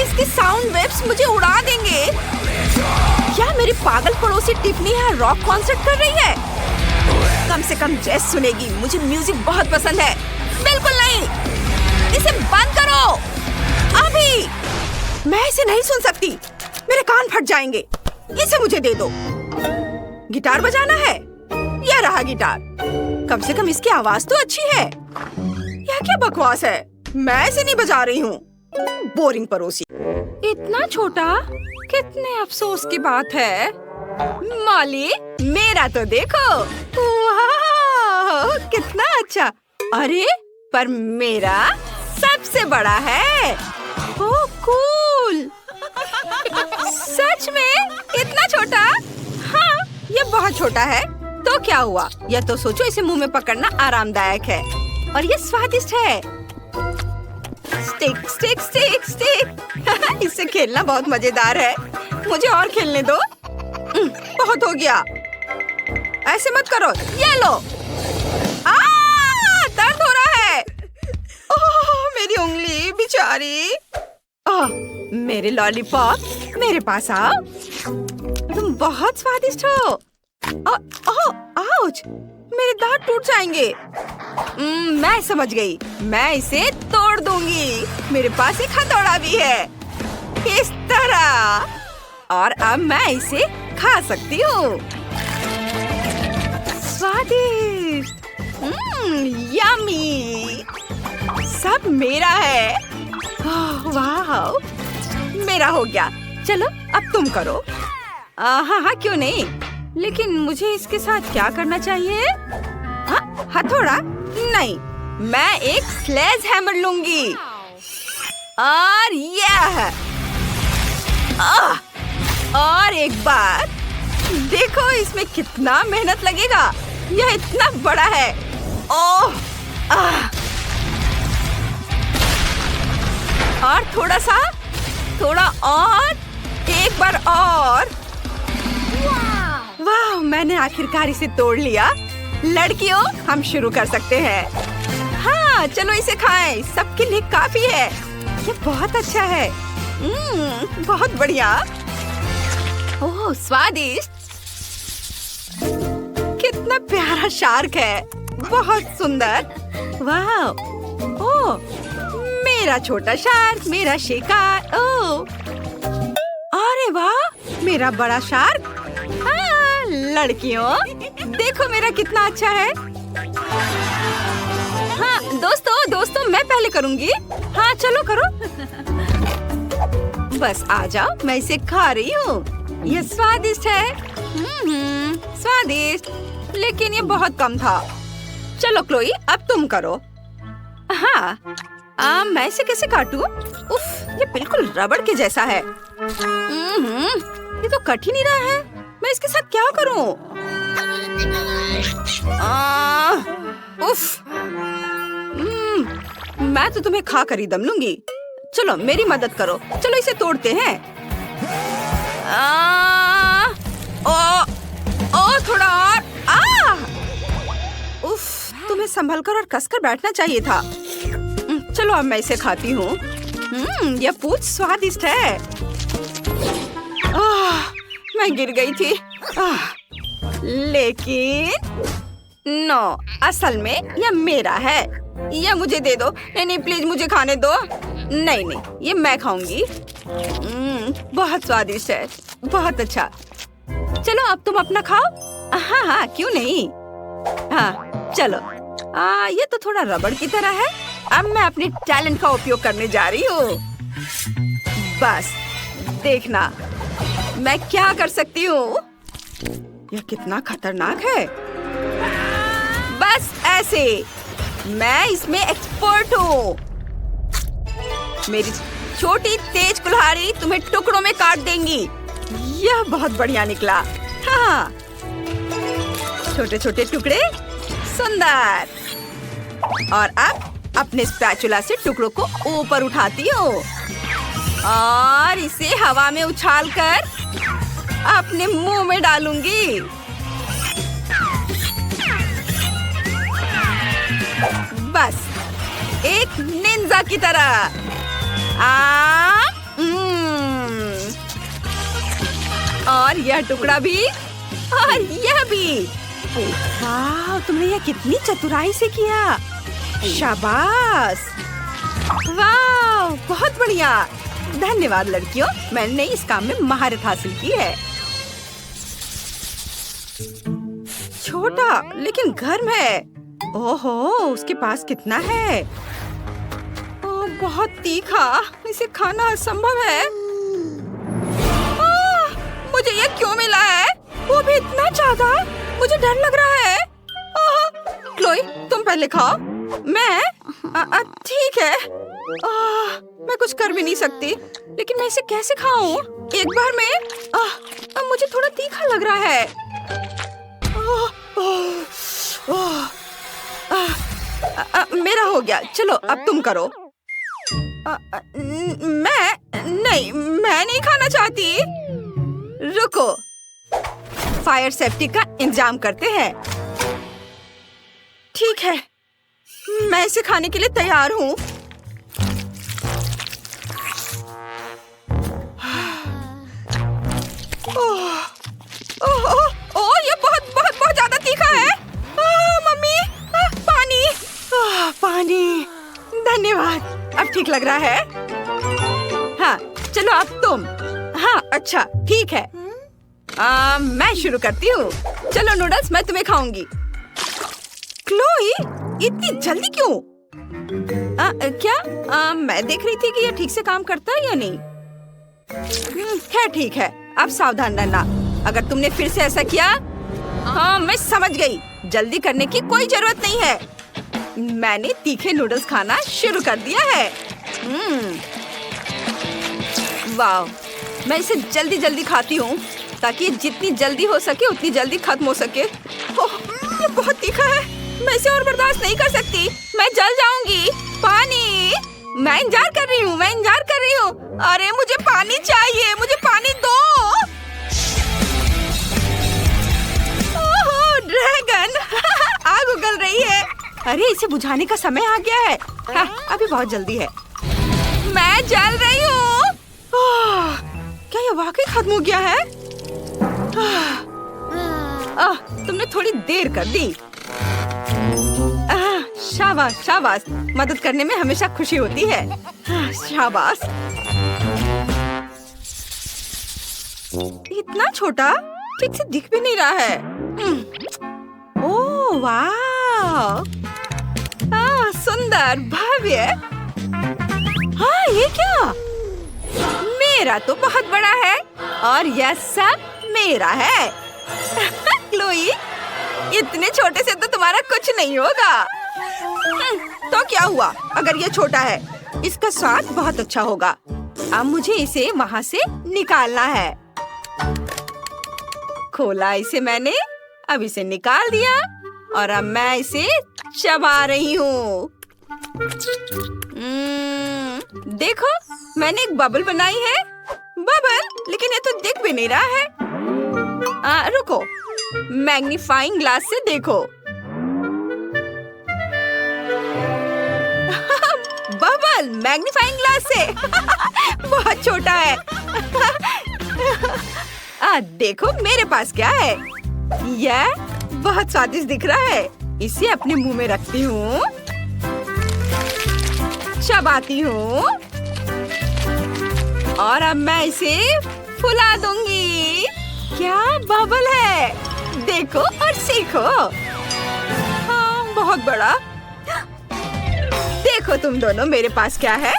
S1: इसके साउंड वेव्स मुझे उड़ा देंगे। क्या मेरी पागल पड़ोसी टिफनी यहाँ रॉक कॉन्सर्ट कर रही है? कम से कम जैस सुनेगी। मुझे म्यूजिक बहुत पसंद है। बिल्कुल नहीं। इसे बंद करो अभी। मैं इसे नहीं सुन सकती, मेरे कान फट जाएंगे। इसे मुझे दे दो। गिटार बजाना है? यह रहा गिटार। कम से कम इसकी आवाज तो अच्छी है। यह क्या बकवास है? मैं इसे नहीं बजा रही हूँ। बोरिंग पड़ोसी। इतना छोटा, कितने अफसोस की बात है। मॉली, मेरा तो देखो। वाह, कितना अच्छा। अरे पर मेरा सबसे बड़ा है। ओह कूल। सच में इतना छोटा? हाँ, ये बहुत छोटा है। तो क्या हुआ? यह तो सोचो, इसे मुंह में पकड़ना आरामदायक है और ये स्वादिष्ट है। Stick stick stick stick. इससे खेलना बहुत मजेदार है। मुझे और खेलने दो। बहुत हो गया। ऐसे मत करो। ये लो। दर्द हो रहा है। ओह, मेरी उंगली बेचारी। मेरे लॉलीपॉप, मेरे पास आओ। तुम बहुत स्वादिष्ट हो। आउच, मेरे दांत टूट जाएंगे। मैं समझ गई। मैं इसे तोड़ दूंगी। मेरे पास एक हथौड़ा भी है। इस तरह। और अब मैं इसे खा सकती हूँ। स्वादिष्ट। यम्मी। सब मेरा है। वाह, मेरा हो गया। चलो अब तुम करो। हाँ हाँ, क्यों नहीं। लेकिन मुझे इसके साथ क्या करना चाहिए? हथौड़ा नहीं, मैं एक स्लेज हैमर लूंगी। और यह और एक बार देखो, इसमें कितना मेहनत लगेगा। यह इतना बड़ा है। ओह, और थोड़ा और, एक बार और। वाह, मैंने आखिरकार इसे तोड़ लिया। लड़कियों, हम शुरू कर सकते हैं। हाँ, चलो इसे खाएं। सबके लिए काफी है। ये बहुत अच्छा है। बहुत बढ़िया। ओह, स्वादिष्ट। कितना प्यारा शार्क है। बहुत सुंदर। वाह। ओह, मेरा छोटा शार्क, मेरा शिकार। ओह, अरे वाह, मेरा बड़ा शार्क। हाँ, लड़कियों, देखो मेरा कितना अच्छा है। हाँ दोस्तों, मैं पहले करूँगी। हाँ चलो करो। बस आ जाओ, मैं इसे खा रही हूँ। ये स्वादिष्ट है। स्वादिष्ट, लेकिन ये बहुत कम था। चलो क्लोई, अब तुम करो। हाँ, मैं इसे कैसे काटूं? उफ, ये बिल्कुल रबड़ के जैसा है। ये तो कट ही नहीं रहा है। मैं इसके साथ क्या करूं? उफ, मैं तो तुम्हें खा कर ही दम लूंगी। चलो मेरी मदद करो। चलो इसे तोड़ते हैं। थोड़ा और। उफ, तुम्हें संभलकर और कसकर बैठना चाहिए था। चलो अब मैं इसे खाती हूँ। यह पूंछ स्वादिष्ट है। मैं गिर गई थी। लेकिन नो, असल में यह मेरा है। यह मुझे दे दो। नहीं, प्लीज मुझे खाने दो। नहीं, ये मैं खाऊंगी। बहुत स्वादिष्ट है। बहुत अच्छा। चलो अब तुम अपना खाओ। हाँ, क्यों नहीं। हाँ चलो। ये तो थोड़ा रबड़ की तरह है। अब मैं अपने टैलेंट का उपयोग करने जा रही हूँ। बस देखना मैं क्या कर सकती हूँ। यह कितना खतरनाक है। बस ऐसे। मैं इसमें एक्सपर्ट हूँ। मेरी छोटी तेज कुल्हाड़ी तुम्हें टुकड़ों में काट देंगी। यह बहुत बढ़िया निकला। हाँ, छोटे छोटे टुकड़े। सुंदर। और अब अपने स्पैचुला से टुकड़ों को ऊपर उठाती हूँ और इसे हवा में उछालकर अपने मुंह में डालूंगी। बस एक निंजा की तरह। और यह टुकड़ा भी और यह भी। वाह, तुमने यह कितनी चतुराई से किया। शाबाश। वाह, बहुत बढ़िया। धन्यवाद लड़कियों, मैंने इस काम में महारत हासिल की है। छोटा लेकिन गर्म है। ओहो, उसके पास कितना है? ओह, बहुत तीखा, इसे खाना असंभव है। मुझे ये क्यों मिला है? वो भी इतना ज्यादा, मुझे डर लग रहा है। क्लोई, तुम पहले खाओ। मैं ठीक है। मैं कुछ कर भी नहीं सकती, लेकिन मैं इसे कैसे खाऊं? एक बार में मुझे थोड़ा तीखा लग रहा है। मेरा हो गया, चलो अब तुम करो। मैं नहीं खाना चाहती। रुको, फायर सेफ्टी का इंतजाम करते हैं। ठीक है, मैं इसे खाने के लिए तैयार हूँ। ओह, ये बहुत ज्यादा तीखा है। मम्मी, पानी। पानी, धन्यवाद, अब ठीक लग रहा है। हाँ, चलो अब तुम। हाँ, अच्छा, ठीक है। मैं शुरू करती हूँ। चलो नूडल्स, मैं तुम्हें खाऊंगी। क्लोई, इतनी जल्दी क्यों? क्या मैं देख रही थी कि ये ठीक से काम करता है या नहीं। खैर ठीक है, अब सावधान रहना। अगर तुमने फिर से ऐसा किया। हाँ, मैं समझ गई। जल्दी करने की कोई जरूरत नहीं है। मैंने तीखे नूडल्स खाना शुरू कर दिया है। वाह, मैं इसे जल्दी जल्दी खाती हूँ ताकि जितनी जल्दी हो सके उतनी जल्दी खत्म हो सके। ओह, ये बहुत तीखा है, मैं इसे और बर्दाश्त नहीं कर सकती। मैं जल जाऊंगी। पानी, मैं इंतजार कर रही हूँ। अरे मुझे पानी चाहिए, मुझे पानी दो। ओह, ड्रैगन, आग उगल रही है। अरे इसे बुझाने का समय आ गया है। हाँ, अभी बहुत जल्दी है। मैं जल रही हूँ। क्या ये वाकई खत्म हो गया है? तुमने थोड़ी देर कर दी। शाबाश शाबाश, मदद करने में हमेशा खुशी होती है। शाबाश। इतना छोटा, ठीक से दिख भी नहीं रहा है। ओह वाह, सुंदर, भव्य। हाँ, ये क्या? मेरा तो बहुत बड़ा है और यह सब मेरा है। क्लोई, इतने छोटे से तो तुम्हारा कुछ नहीं होगा। तो क्या हुआ अगर ये छोटा है? इसका स्वाद बहुत अच्छा होगा। अब मुझे इसे वहाँ से निकालना है। खोला इसे मैंने, अब इसे निकाल दिया और अब मैं इसे चबा रही हूँ। देखो, मैंने एक बबल बनाई है। बबल, लेकिन ये तो दिख भी नहीं रहा है। रुको, मैग्नीफाइंग ग्लास से देखो। बबल मैग्नीफाइंग ग्लास से बहुत छोटा है। देखो मेरे पास क्या है। यह बहुत स्वादिष्ट दिख रहा है। इसे अपने मुंह में रखती हूँ, चबाती हूँ और अब मैं इसे फुला दूंगी। क्या बबल है, देखो और सीखो। हाँ, बहुत बड़ा। देखो तुम दोनों, मेरे पास क्या है।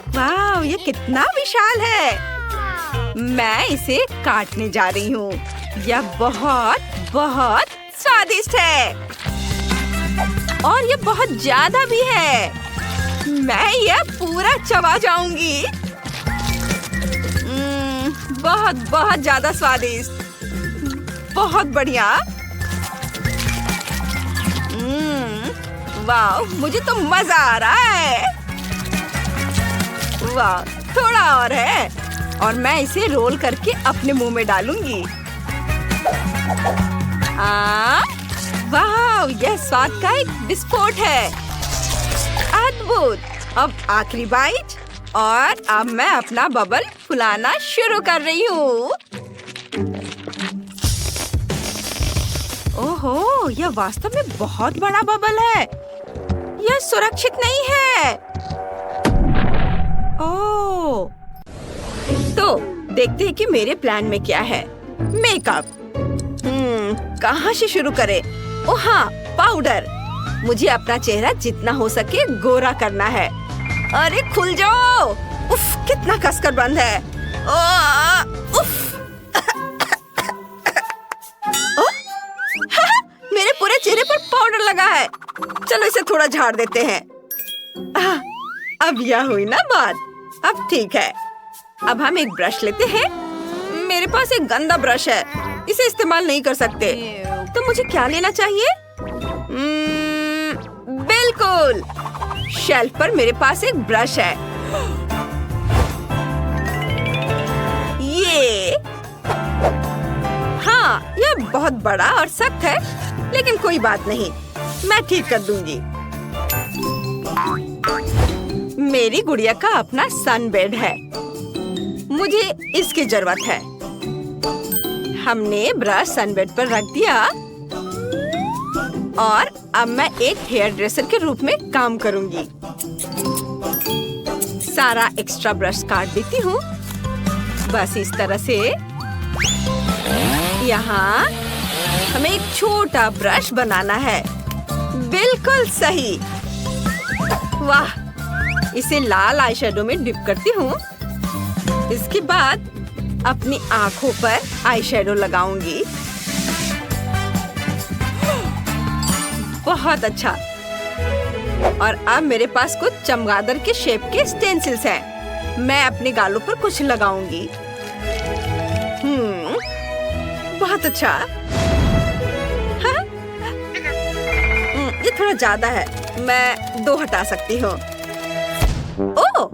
S1: वाह, ये कितना विशाल है। मैं इसे काटने जा रही हूँ। यह बहुत बहुत स्वादिष्ट है और ये बहुत ज्यादा भी है। मैं यह पूरा चबा जाऊंगी। बहुत बहुत ज्यादा स्वादिष्ट, बहुत बढ़िया। वाह, मुझे तो मजा आ रहा है। वाह, थोड़ा और है और मैं इसे रोल करके अपने मुंह में डालूंगी। वाह, यह स्वाद का एक विस्फोट है। अद्भुत। अब आखिरी बाइट और अब मैं अपना बबल फुलाना शुरू कर रही हूँ। ओहो, यह वास्तव में बहुत बड़ा बबल है। यह सुरक्षित नहीं है। ओह, तो देखते हैं कि मेरे प्लान में क्या है। मेकअप। कहाँ से शुरू करें? ओह हाँ, पाउडर। मुझे अपना चेहरा जितना हो सके गोरा करना है। अरे खुल जाओ। उफ, कितना कसकर बंद है। उफ। मेरे पूरे चेहरे पर पाउडर लगा है। चलो इसे थोड़ा झाड़ देते हैं। अब यह हुई ना बात। अब ठीक है। अब हम एक ब्रश लेते हैं। मेरे पास एक गंदा ब्रश है, इसे इस्तेमाल नहीं कर सकते। तो मुझे क्या लेना चाहिए? बिल्कुल, शेल्फ पर मेरे पास एक ब्रश है। ये हाँ, यह बहुत बड़ा और सख्त है, लेकिन कोई बात नहीं, मैं ठीक कर दूंगी। मेरी गुड़िया का अपना सनबेड है, मुझे इसकी जरूरत है। हमने ब्रश सनबेड पर रख दिया और अब मैं एक हेयर ड्रेसर के रूप में काम करूंगी। सारा एक्स्ट्रा ब्रश काट देती हूँ, बस इस तरह से। यहाँ हमें एक छोटा ब्रश बनाना है। बिल्कुल सही। वाह, इसे लाल आईशैडो में डिप करती हूँ। इसके बाद अपनी आँखों पर आईशैडो लगाऊंगी। बहुत अच्छा। और अब मेरे पास कुछ चमगादड़ के शेप के स्टेंसिल्स हैं। मैं अपने गालों पर कुछ लगाऊंगी। बहुत अच्छा। हाँ? ये थोड़ा ज्यादा है, मैं 2 हटा सकती हूँ। ओह,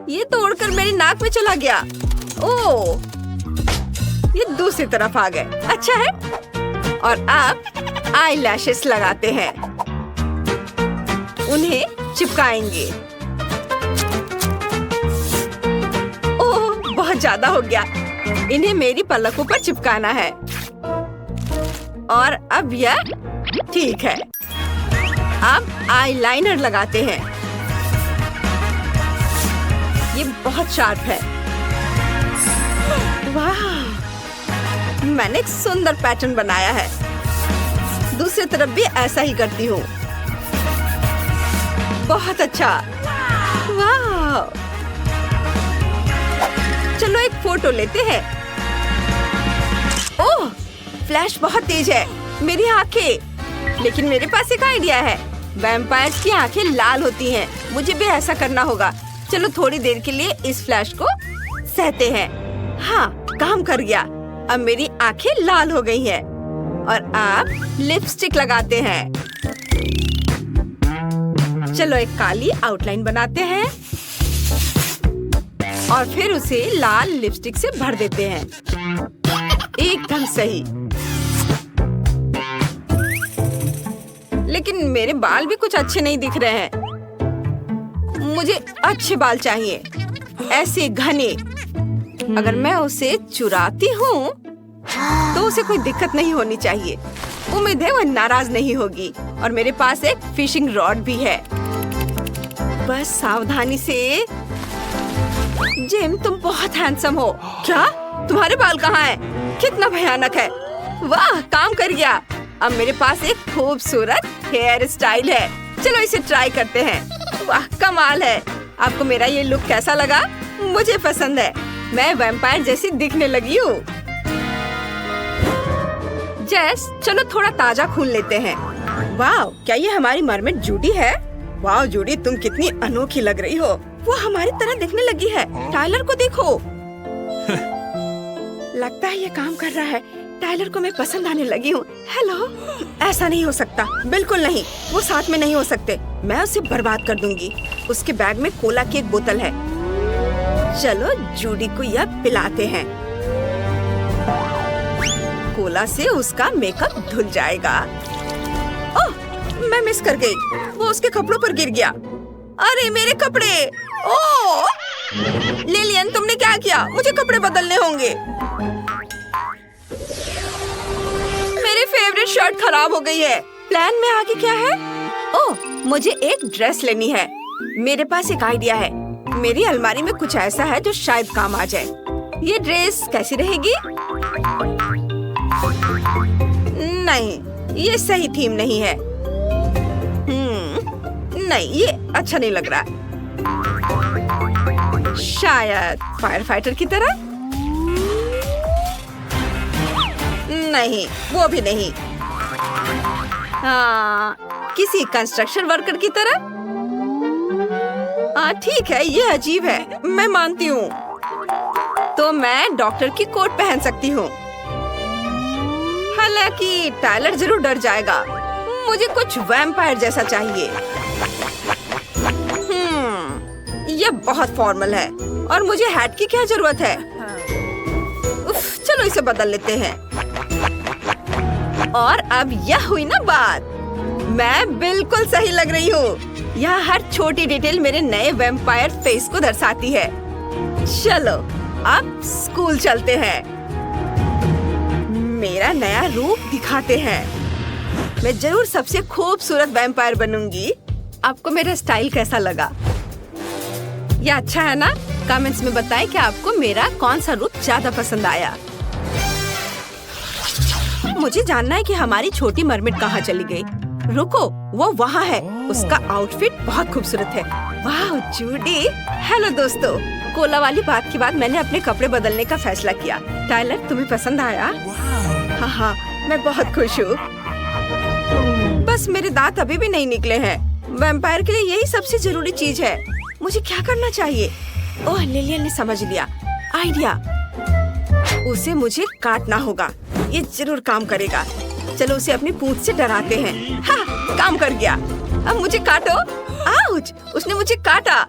S1: ये तो उड़कर मेरी नाक में चला गया। ओह, ये दूसरी तरफ आ गए। अच्छा है। और अब आई लैशेस लगाते हैं, उन्हें चिपकाएंगे। ओह, बहुत ज्यादा हो गया। इन्हें मेरी पलकों पर चिपकाना है। और अब यह ठीक है। अब आईलाइनर लगाते हैं। ये बहुत शार्प है। वाह, मैंने एक सुंदर पैटर्न बनाया है। दूसरी तरफ भी ऐसा ही करती हूँ। बहुत अच्छा। वाह, चलो एक फोटो लेते हैं। ओह, फ्लैश बहुत तेज है। मेरी आंखें। लेकिन मेरे पास एक आइडिया है। वैम्पायर्स की आंखें लाल होती हैं। मुझे भी ऐसा करना होगा। चलो थोड़ी देर के लिए इस फ्लैश को सहते हैं। हाँ, काम कर गया। अब मेरी आंखें लाल हो गई हैं। और अब लिपस्टिक लगाते हैं। चलो एक काली आउटलाइन बनाते हैं और फिर उसे लाल लिपस्टिक से भर देते हैं। एकदम सही। लेकिन मेरे बाल भी कुछ अच्छे नहीं दिख रहे हैं। मुझे अच्छे बाल चाहिए, ऐसे घने। अगर मैं उसे चुराती हूँ तो उसे कोई दिक्कत नहीं होनी चाहिए। उम्मीद है वह नाराज नहीं होगी। और मेरे पास एक फिशिंग रॉड भी है। बस सावधानी से। जिम, तुम बहुत हैंडसम हो। क्या? तुम्हारे बाल कहाँ हैं? कितना भयानक है। वाह, काम कर गया। अब मेरे पास एक खूबसूरत हेयर स्टाइल है। चलो इसे ट्राई करते हैं। वाह, कमाल है। आपको मेरा ये लुक कैसा लगा? मुझे पसंद है। मैं वैम्पायर जैसी दिखने लगी हूँ। जेस, चलो थोड़ा ताजा खून लेते हैं। वाह, क्या ये हमारी मरमेड जूडी है? वाह जूडी, तुम कितनी अनोखी लग रही हो। वो हमारी तरह दिखने लगी है। टाइलर को देखो। लगता है ये काम कर रहा है। टाइलर को मैं पसंद आने लगी हूँ। हेलो। ऐसा नहीं हो सकता, बिल्कुल नहीं। वो साथ में नहीं हो सकते। मैं उसे बर्बाद कर दूंगी। उसके बैग में कोला की एक बोतल है। चलो जूडी को यह पिलाते हैं। कोला से उसका मेकअप धुल जाएगा। ओह, मैं मिस कर गई। वो उसके कपड़ों पर गिर गया। अरे मेरे कपड़े। ओह लिलियन, तुमने क्या किया? मुझे कपड़े बदलने होंगे। मेरी फेवरेट शर्ट खराब हो गई है। प्लान में आगे क्या है? ओह, मुझे एक ड्रेस लेनी है। मेरे पास एक आइडिया है। मेरी अलमारी में कुछ ऐसा है जो शायद काम आ जाए। ये ड्रेस कैसी रहेगी? नहीं, ये सही थीम नहीं है। नहीं, ये अच्छा नहीं लग रहा। शायद फायर फाइटर की तरह? नहीं, वो भी नहीं। हाँ, किसी कंस्ट्रक्शन वर्कर की तरह? हाँ ठीक है, ये अजीब है, मैं मानती हूँ। तो मैं डॉक्टर की कोट पहन सकती हूँ। हालांकि टायलर जरूर डर जाएगा। मुझे कुछ वैम्पायर जैसा चाहिए। ये बहुत फॉर्मल है और मुझे हैट की क्या जरूरत है? उफ, चलो इसे बदल लेते हैं। और अब यह हुई ना बात। मैं बिल्कुल सही लग रही हूँ। यहाँ हर छोटी डिटेल मेरे नए वैम्पायर फेस को दर्शाती है। चलो अब स्कूल चलते हैं। मेरा नया रूप दिखाते हैं। मैं जरूर सबसे खूबसूरत वैम्पायर बनूंगी। आपको मेरा स्टाइल कैसा लगा? ये अच्छा है ना? कमेंट्स में बताएं कि आपको मेरा कौन सा रूप ज्यादा पसंद आया। मुझे जानना है कि हमारी छोटी मरमिट कहाँ चली गई। रुको, वो वहाँ है। उसका आउटफिट बहुत खूबसूरत है। वाह जूडी। हेलो दोस्तों, कोला वाली बात के बाद मैंने अपने कपड़े बदलने का फैसला किया। टायलर, तुम्हें पसंद आया? हाँ, मैं बहुत खुश हूँ। बस मेरे दांत अभी भी नहीं निकले हैं। वैम्पायर के लिए यही सबसे जरूरी चीज है। मुझे क्या करना चाहिए? ओह, लिलियन ने समझ लिया। आइडिया। उसे मुझे काटना होगा। ये जरूर काम करेगा। चलो उसे अपनी पूंछ से डराते हैं। हाँ, काम कर गया। अब मुझे काटो। आउच! उसने मुझे काटा।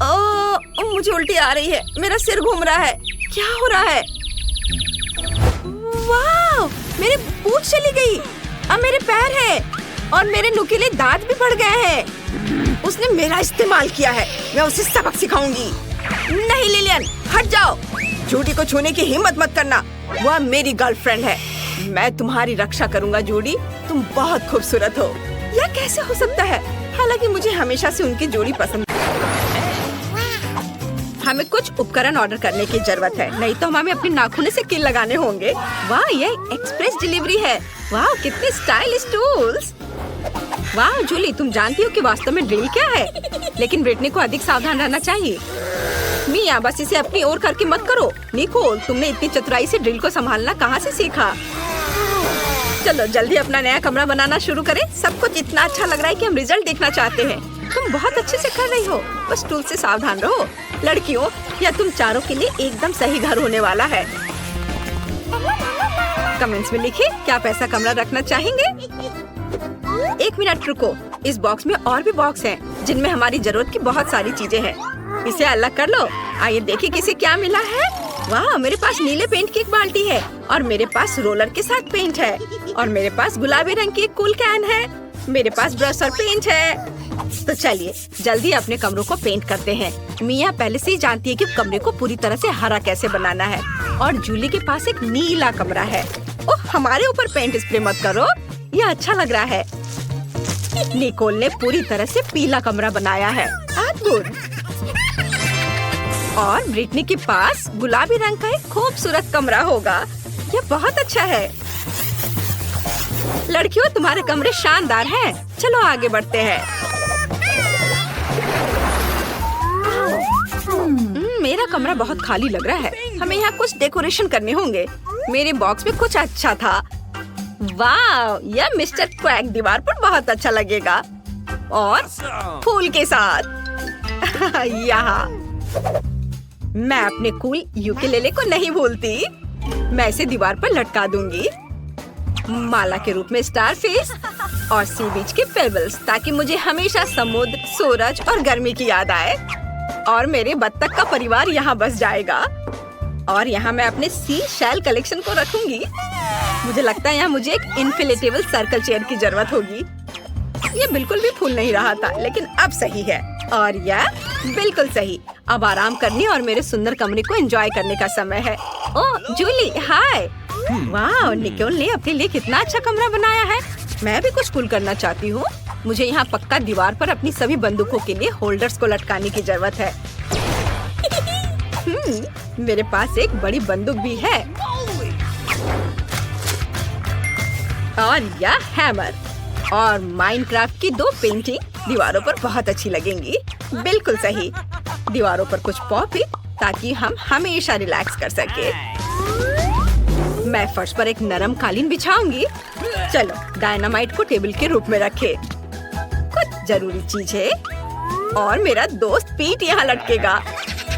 S1: ओह, मुझे उल्टी आ रही है। मेरा सिर घूम रहा है। क्या हो रहा है? वाह! मेरी पूंछ चली गई। अब मेरे पैर है और मेरे नुकीले दांत भी बढ़ गए हैं। उसने मेरा इस्तेमाल किया है। मैं उसे सबक सिखाऊंगी। नहीं लिलियन, हट जाओ। जूडी को छूने की हिम्मत मत करना। वह मेरी गर्लफ्रेंड है। मैं तुम्हारी रक्षा करूंगा जूडी। तुम बहुत खूबसूरत हो। यह कैसे हो सकता है? हालांकि मुझे हमेशा से उनकी जोड़ी पसंद है। हमें कुछ उपकरण ऑर्डर करने की जरूरत है, नहीं तो हमें अपने नाखूनों से कील लगाने होंगे। वाह, ये एक्सप्रेस डिलीवरी है। वाह, कितने स्टाइलिश टूल्स। वाह जूली, तुम जानती हो कि वास्तव में ड्रिल क्या है? लेकिन ब्रिटनी को अधिक सावधान रहना चाहिए। मिया, बस इसे अपनी ओर करके मत करो। निकोल, तुमने इतनी चतुराई से ड्रिल को संभालना कहाँ से सीखा? चलो जल्दी अपना नया कमरा बनाना शुरू करें। सब कुछ इतना अच्छा लग रहा है कि हम रिजल्ट देखना चाहते हैं। तुम बहुत अच्छे से कर रही हो। बस टूल से सावधान रहो। लड़कियों, या तुम चारों के लिए एकदम सही घर होने वाला है। कमेंट्स में लिखिए क्या आप ऐसा कमरा रखना चाहेंगे। 1 मिनट रुको, इस बॉक्स में और भी बॉक्स हैं जिनमें हमारी जरूरत की बहुत सारी चीजें हैं। इसे अलग कर लो। आइए देखिए किसे क्या मिला है। वाह, मेरे पास नीले पेंट की एक बाल्टी है और मेरे पास रोलर के साथ पेंट है और मेरे पास गुलाबी रंग की एक कूल कैन है। मेरे पास ब्रश और पेंट है। तो चलिए जल्दी अपने कमरों को पेंट करते हैं। मिया पहले से ही जानती है कि कमरे को पूरी तरह से हरा कैसे बनाना है और जूली के पास एक नीला कमरा है। ओह, हमारे ऊपर पेंट स्प्रे मत करो, यह अच्छा लग रहा है। निकोल ने पूरी तरह से पीला कमरा बनाया है। अद्भुत। और ब्रिटनी के पास गुलाबी रंग का एक खूबसूरत कमरा होगा। यह बहुत अच्छा है। लड़कियों, तुम्हारे कमरे शानदार हैं। चलो आगे बढ़ते हैं। मेरा कमरा बहुत खाली लग रहा है। हमें यहाँ कुछ डेकोरेशन करने होंगे। मेरे बॉक्स में कुछ अच्छा था। वाह, यह मिस्टर क्वैक दीवार पर बहुत अच्छा लगेगा और फूल के साथ। यहाँ मैं अपने कूल यूकेलेले को नहीं भूलती। मैं इसे दीवार पर लटका दूंगी। माला के रूप में स्टार फिश और सी बीच के पेबल्स, ताकि मुझे हमेशा समुद्र, सूरज और गर्मी की याद आए। और मेरे बत्तख का परिवार यहाँ बस जाएगा। और यहाँ मैं अपने सी शेल कलेक्शन को रखूंगी। मुझे लगता है यहाँ मुझे एक इन्फ्लेटेबल सर्कल चेयर की जरूरत होगी। ये बिल्कुल भी फूल नहीं रहा था, लेकिन अब सही है। और यह बिल्कुल सही। अब आराम करने और मेरे सुंदर कमरे को एंजॉय करने का समय है। ओह जूली, हाय। वाह, निकोल ने अपने लिए कितना अच्छा कमरा बनाया है। मैं भी कुछ कूल करना चाहती हूँ। मुझे यहाँ पक्का दीवार पर अपनी सभी बंदूकों के लिए होल्डर्स को लटकाने की जरूरत है। मेरे पास एक बड़ी बंदूक भी है और यह हैमर और माइनक्राफ्ट की 2 पेंटिंग दीवारों पर बहुत अच्छी लगेंगी। बिल्कुल सही, दीवारों पर कुछ पॉप ताकि हम हमेशा रिलैक्स कर सके। मैं फर्श पर एक नरम कालीन बिछाऊंगी। चलो डायनामाइट को टेबल के रूप में रखे। कुछ जरूरी चीज है और मेरा दोस्त पीट यहाँ लटकेगा।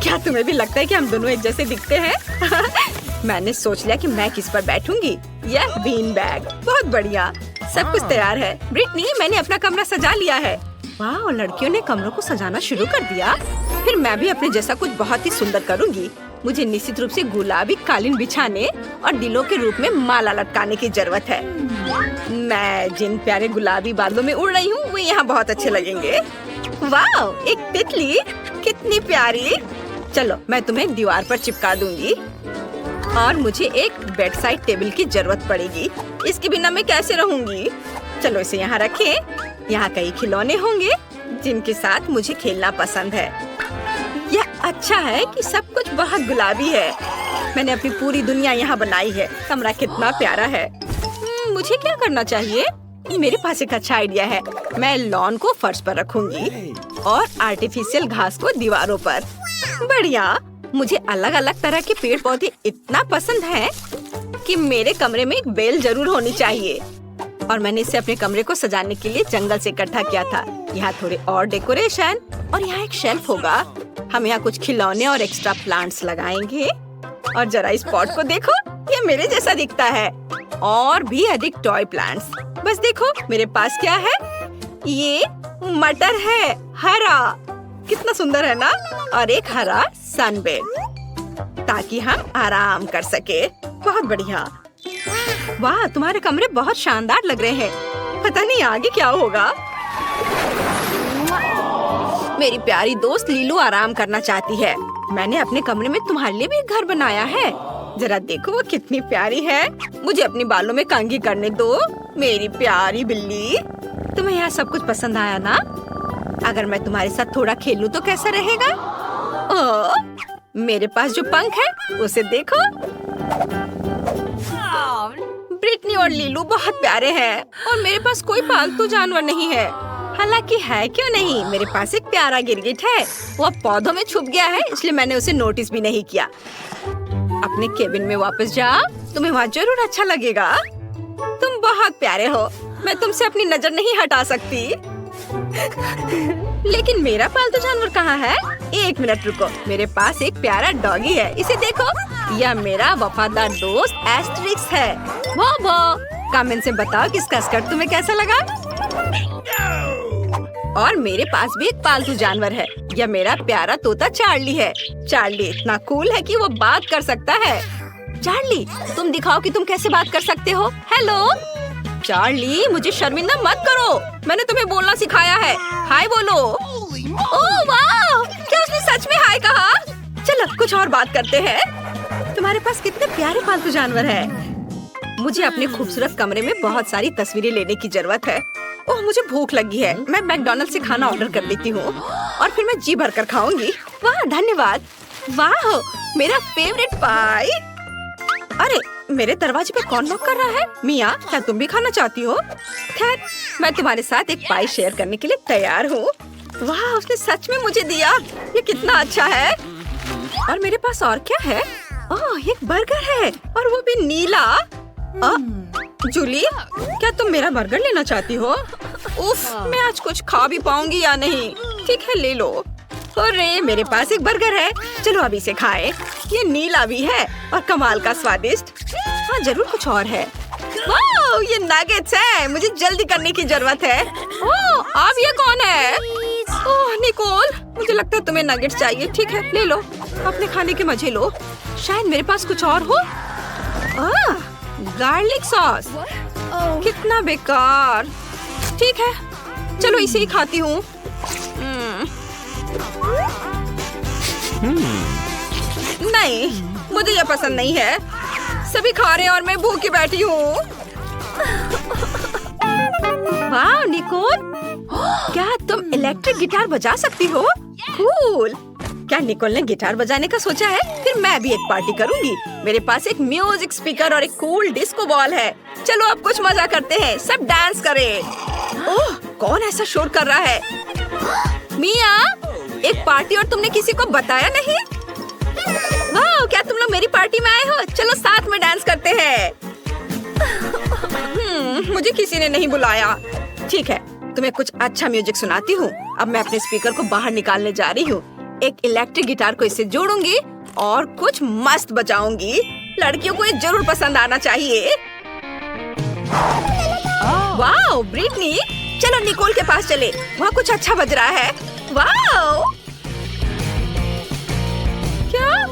S1: क्या तुम्हें भी लगता है कि हम दोनों एक जैसे दिखते हैं? मैंने सोच लिया कि मैं किस पर बैठूंगी। यह बीन बैग, बहुत बढ़िया। सब कुछ तैयार है। ब्रिटनी, मैंने अपना कमरा सजा लिया है। वाह, लड़कियों ने कमरों को सजाना शुरू कर दिया। फिर मैं भी अपने जैसा कुछ बहुत ही सुंदर करूंगी। मुझे निश्चित रूप से गुलाबी कालीन बिछाने और दिलों के रूप में माला लटकाने की जरूरत है। मैं जिन प्यारे गुलाबी बादलों में उड़ रही हूँ वो यहाँ बहुत अच्छे लगेंगे। वाह, एक तितली, कितनी प्यारी। चलो मैं तुम्हें दीवार पर चिपका दूंगी। और मुझे एक बेड साइड टेबल की जरूरत पड़ेगी। इसके बिना मैं कैसे रहूंगी? चलो इसे यहाँ रखें। यहाँ कई खिलौने होंगे जिनके साथ मुझे खेलना पसंद है। यह अच्छा है कि सब कुछ बहुत गुलाबी है। मैंने अपनी पूरी दुनिया यहाँ बनाई है। कमरा कितना प्यारा है। मुझे क्या करना चाहिए? मेरे पास एक अच्छा आइडिया है। मैं लॉन को फर्श पर रखूंगी और आर्टिफिशियल घास को दीवारों पर। बढ़िया। मुझे अलग अलग तरह के पेड़ पौधे इतना पसंद हैं कि मेरे कमरे में एक बेल जरूर होनी चाहिए। और मैंने इसे अपने कमरे को सजाने के लिए जंगल से इकट्ठा किया था। यहाँ थोड़े और डेकोरेशन और यहाँ एक शेल्फ होगा। हम यहाँ कुछ खिलौने और एक्स्ट्रा प्लांट्स लगाएंगे। और जरा इस पॉट को देखो, ये मेरे जैसा दिखता है। और भी अधिक टॉय प्लांट्स। बस देखो मेरे पास क्या है। ये मटर है, हरा, कितना सुंदर है ना। और एक हरा सनबेड ताकि हम आराम कर सके। बहुत बढ़िया। वाह, तुम्हारे कमरे बहुत शानदार लग रहे हैं। पता नहीं आगे क्या होगा। मेरी प्यारी दोस्त लीलू आराम करना चाहती है। मैंने अपने कमरे में तुम्हारे लिए भी एक घर बनाया है। जरा देखो वो कितनी प्यारी है। मुझे अपने बालों में कंघी करने दो, मेरी प्यारी बिल्ली। तुम्हें यहाँ सब कुछ पसंद आया ना? अगर मैं तुम्हारे साथ थोड़ा खेलूं तो कैसा रहेगा? ओह, मेरे पास जो पंख है उसे देखो। ब्रिटनी और लीलू बहुत प्यारे हैं और मेरे पास कोई पालतू जानवर नहीं है। हालांकि है क्यों नहीं, मेरे पास एक प्यारा गिरगिट है। वो अब पौधों में छुप गया है, इसलिए मैंने उसे नोटिस भी नहीं किया। अपने केबिन में वापस जाओ, तुम्हें वहाँ जरूर अच्छा लगेगा। तुम बहुत प्यारे हो, मैं तुमसे अपनी नजर नहीं हटा सकती। लेकिन मेरा पालतू जानवर कहाँ है? एक मिनट रुको, मेरे पास एक प्यारा डॉगी है, इसे देखो। यह मेरा वफादार दोस्त एस्ट्रिक्स है। वो कमेंट से बताओ कि इसका स्कर्ट तुम्हें कैसा लगा। और मेरे पास भी एक पालतू जानवर है। यह मेरा प्यारा तोता चार्ली है। चार्ली इतना कूल है कि वो बात कर सकता है। चार्ली, तुम दिखाओ कि तुम कैसे बात कर सकते हो। हेलो चार्ली, मुझे शर्मिंदा मत करो, मैंने तुम्हें बोलना सिखाया है। हाय बोलो। ओह वाह, क्या उसने सच में हाय कहा? चलो कुछ और बात करते हैं। तुम्हारे पास कितने प्यारे पालतू जानवर हैं। मुझे अपने खूबसूरत कमरे में बहुत सारी तस्वीरें लेने की जरूरत है। ओह, मुझे भूख लगी है। मैं मैकडॉनल्ड से खाना ऑर्डर कर लेती हूँ और फिर मैं जी भर कर खाऊंगी। वाह धन्यवाद। वाह, मेरा फेवरेट पाई। अरे मेरे दरवाजे पे कौन नॉक कर रहा है? मिया, क्या तुम भी खाना चाहती हो? खैर, मैं तुम्हारे साथ एक पाई शेयर करने के लिए तैयार हूँ। वाह, उसने सच में मुझे दिया। ये कितना अच्छा है। और मेरे पास और क्या है? ओह, एक बर्गर है और वो भी नीला। जूली, क्या तुम मेरा बर्गर लेना चाहती हो? उफ, मैं आज कुछ खा भी पाऊंगी या नहीं? ठीक है, ले लो। अरे मेरे पास एक बर्गर है, चलो अभी इसे खाएं। ये नीला भी है और कमाल का स्वादिष्ट। हाँ, जरूर कुछ और है। वाह, ये नगेट्स है, मुझे जल्दी करने की जरूरत है। ओह, अब ये कौन है? ओह निकोल, मुझे लगता है तुम्हें नगेट्स चाहिए। ठीक है, ले लो, अपने खाने के मजे लो। शायद मेरे पास कुछ और हो। गार्लिक सॉस, कितना बेकार। ठीक है, चलो इसे ही खाती हूँ। नहीं, मुझे यह पसंद नहीं है। सभी खा रहे हैं और मैं भूखी बैठी हूँ। वाह निकोल, क्या तुम इलेक्ट्रिक गिटार बजा सकती हो? कूल। क्या निकोल ने गिटार बजाने का सोचा है? फिर मैं भी एक पार्टी करूंगी। मेरे पास एक म्यूजिक स्पीकर और एक कूल डिस्को बॉल है। चलो अब कुछ मजा करते हैं, सब डांस करें। ओह, कौन ऐसा शोर कर रहा है? मिया, एक पार्टी और तुमने किसी को बताया नहीं? वाह, क्या तुम लोग मेरी पार्टी में आए हो? चलो साथ में डांस करते हैं। मुझे किसी ने नहीं बुलाया। ठीक है, तुम्हें कुछ अच्छा म्यूजिक सुनाती हूँ। अब मैं अपने स्पीकर को बाहर निकालने जा रही हूँ। एक इलेक्ट्रिक गिटार को इससे जोड़ूंगी और कुछ मस्त बजाऊंगी। लड़कियों को ये जरूर पसंद आना चाहिए। वाह ब्रिटनी, चलो निकोल के पास चले, वहाँ कुछ अच्छा बज रहा है। वाह, क्या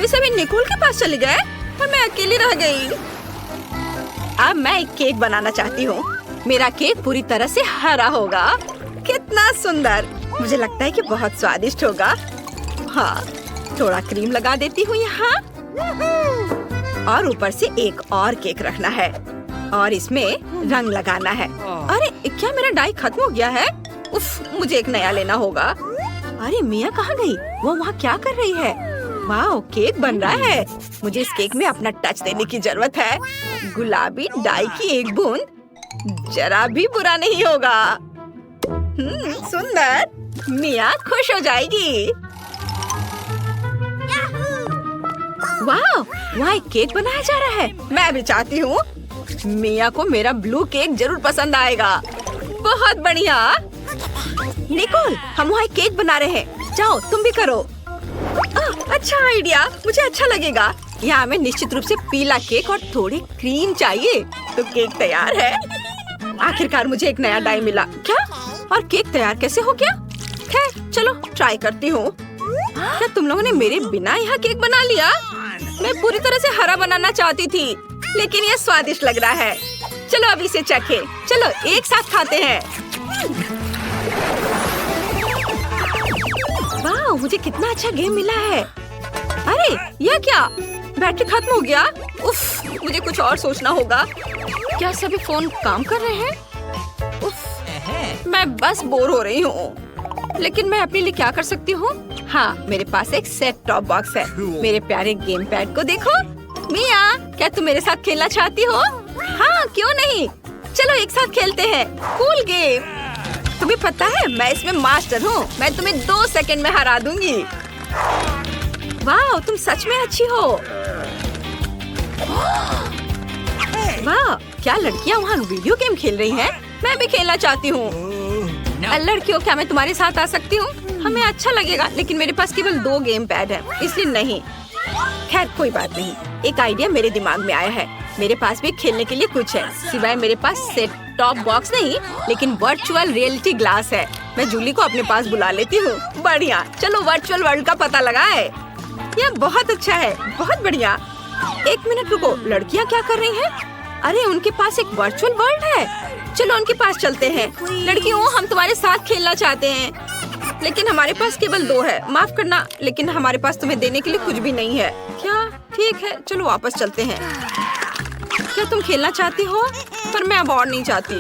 S1: वे सभी निकोल के पास चले गए और मैं अकेली रह गई? अब मैं एक केक बनाना चाहती हूँ। मेरा केक पूरी तरह से हरा होगा। कितना सुंदर, मुझे लगता है कि बहुत स्वादिष्ट होगा। हाँ, थोड़ा क्रीम लगा देती हूँ यहाँ और ऊपर से एक और केक रखना है और इसमें रंग लगाना है। अरे क्या मेरा डाई खत्म हो गया है? उफ, मुझे एक नया लेना होगा। अरे मिया कहाँ गई? वो वहाँ क्या कर रही है? वाह, केक बन रहा है। मुझे इस केक में अपना टच देने की जरूरत है। गुलाबी डाई की एक बूंद जरा भी बुरा नहीं होगा। सुंदर, मिया खुश हो जाएगी। वाह, वहाँ एक केक बनाया जा रहा है। मैं भी चाहती हूँ। मिया को मेरा ब्लू केक जरूर पसंद आएगा। बहुत बढ़िया। निकोल, हम वहाँ एक केक बना रहे हैं। जाओ तुम भी करो। अच्छा आइडिया, मुझे अच्छा लगेगा। यहाँ हमें निश्चित रूप से पीला केक और थोड़ी क्रीम चाहिए। तो केक तैयार है। आखिरकार मुझे एक नया डाई मिला। क्या? और केक तैयार कैसे हो गया? खैर चलो ट्राई करती हूँ। क्या तुम लोगों ने मेरे बिना यहाँ केक बना लिया? मैं पूरी तरह से हरा बनाना चाहती थी, लेकिन ये स्वादिष्ट लग रहा है। चलो अब इसे चखें। चलो एक साथ खाते हैं। वाह, मुझे कितना अच्छा गेम मिला है। अरे यह क्या? बैटरी खत्म हो गया। उफ, मुझे कुछ और सोचना होगा। क्या सभी फोन काम कर रहे हैं? उफ, मैं बस बोर हो रही हूँ। लेकिन मैं अपने लिए क्या कर सकती हूँ? हाँ, मेरे पास एक सेट टॉप बॉक्स है। मेरे प्यारे गेम पैड को देखो। मिया, क्या तुम मेरे साथ खेलना चाहती हो? हाँ, क्यों नहीं। चलो एक साथ खेलते हैं। Cool game. तुम्हें पता है मैं इसमें मास्टर हूँ। मैं तुम्हें 2 सेकंड में हरा दूंगी। वाह, तुम सच में अच्छी हो। वाह, क्या लड़कियाँ वहाँ वीडियो गेम खेल रही हैं? मैं भी खेलना चाहती हूँ। लड़कियों, क्या मैं तुम्हारे साथ आ सकती हूँ? हमें अच्छा लगेगा, लेकिन मेरे पास केवल 2 गेम पैड है, इसलिए नहीं। खैर कोई बात नहीं। एक आइडिया मेरे दिमाग में आया है। मेरे पास भी खेलने के लिए कुछ है, सिवाय मेरे पास सेट टॉप बॉक्स नहीं, लेकिन वर्चुअल रियलिटी ग्लास है। मैं जूली को अपने पास बुला लेती हूँ। बढ़िया, चलो वर्चुअल वर्ल्ड का पता लगाए। यह बहुत अच्छा है, बहुत बढ़िया। 1 मिनट रुको, लड़कियाँ क्या कर रही हैं? अरे उनके पास एक वर्चुअल वर्ल्ड है। चलो उनके पास चलते हैं। लड़कियों, हम तुम्हारे साथ खेलना चाहते हैं, लेकिन हमारे पास केवल 2 है। माफ करना, लेकिन हमारे पास तुम्हें देने के लिए कुछ भी नहीं है। क्या? ठीक है, चलो वापस चलते हैं। क्या तुम खेलना चाहती हो? पर मैं अब और नहीं चाहती।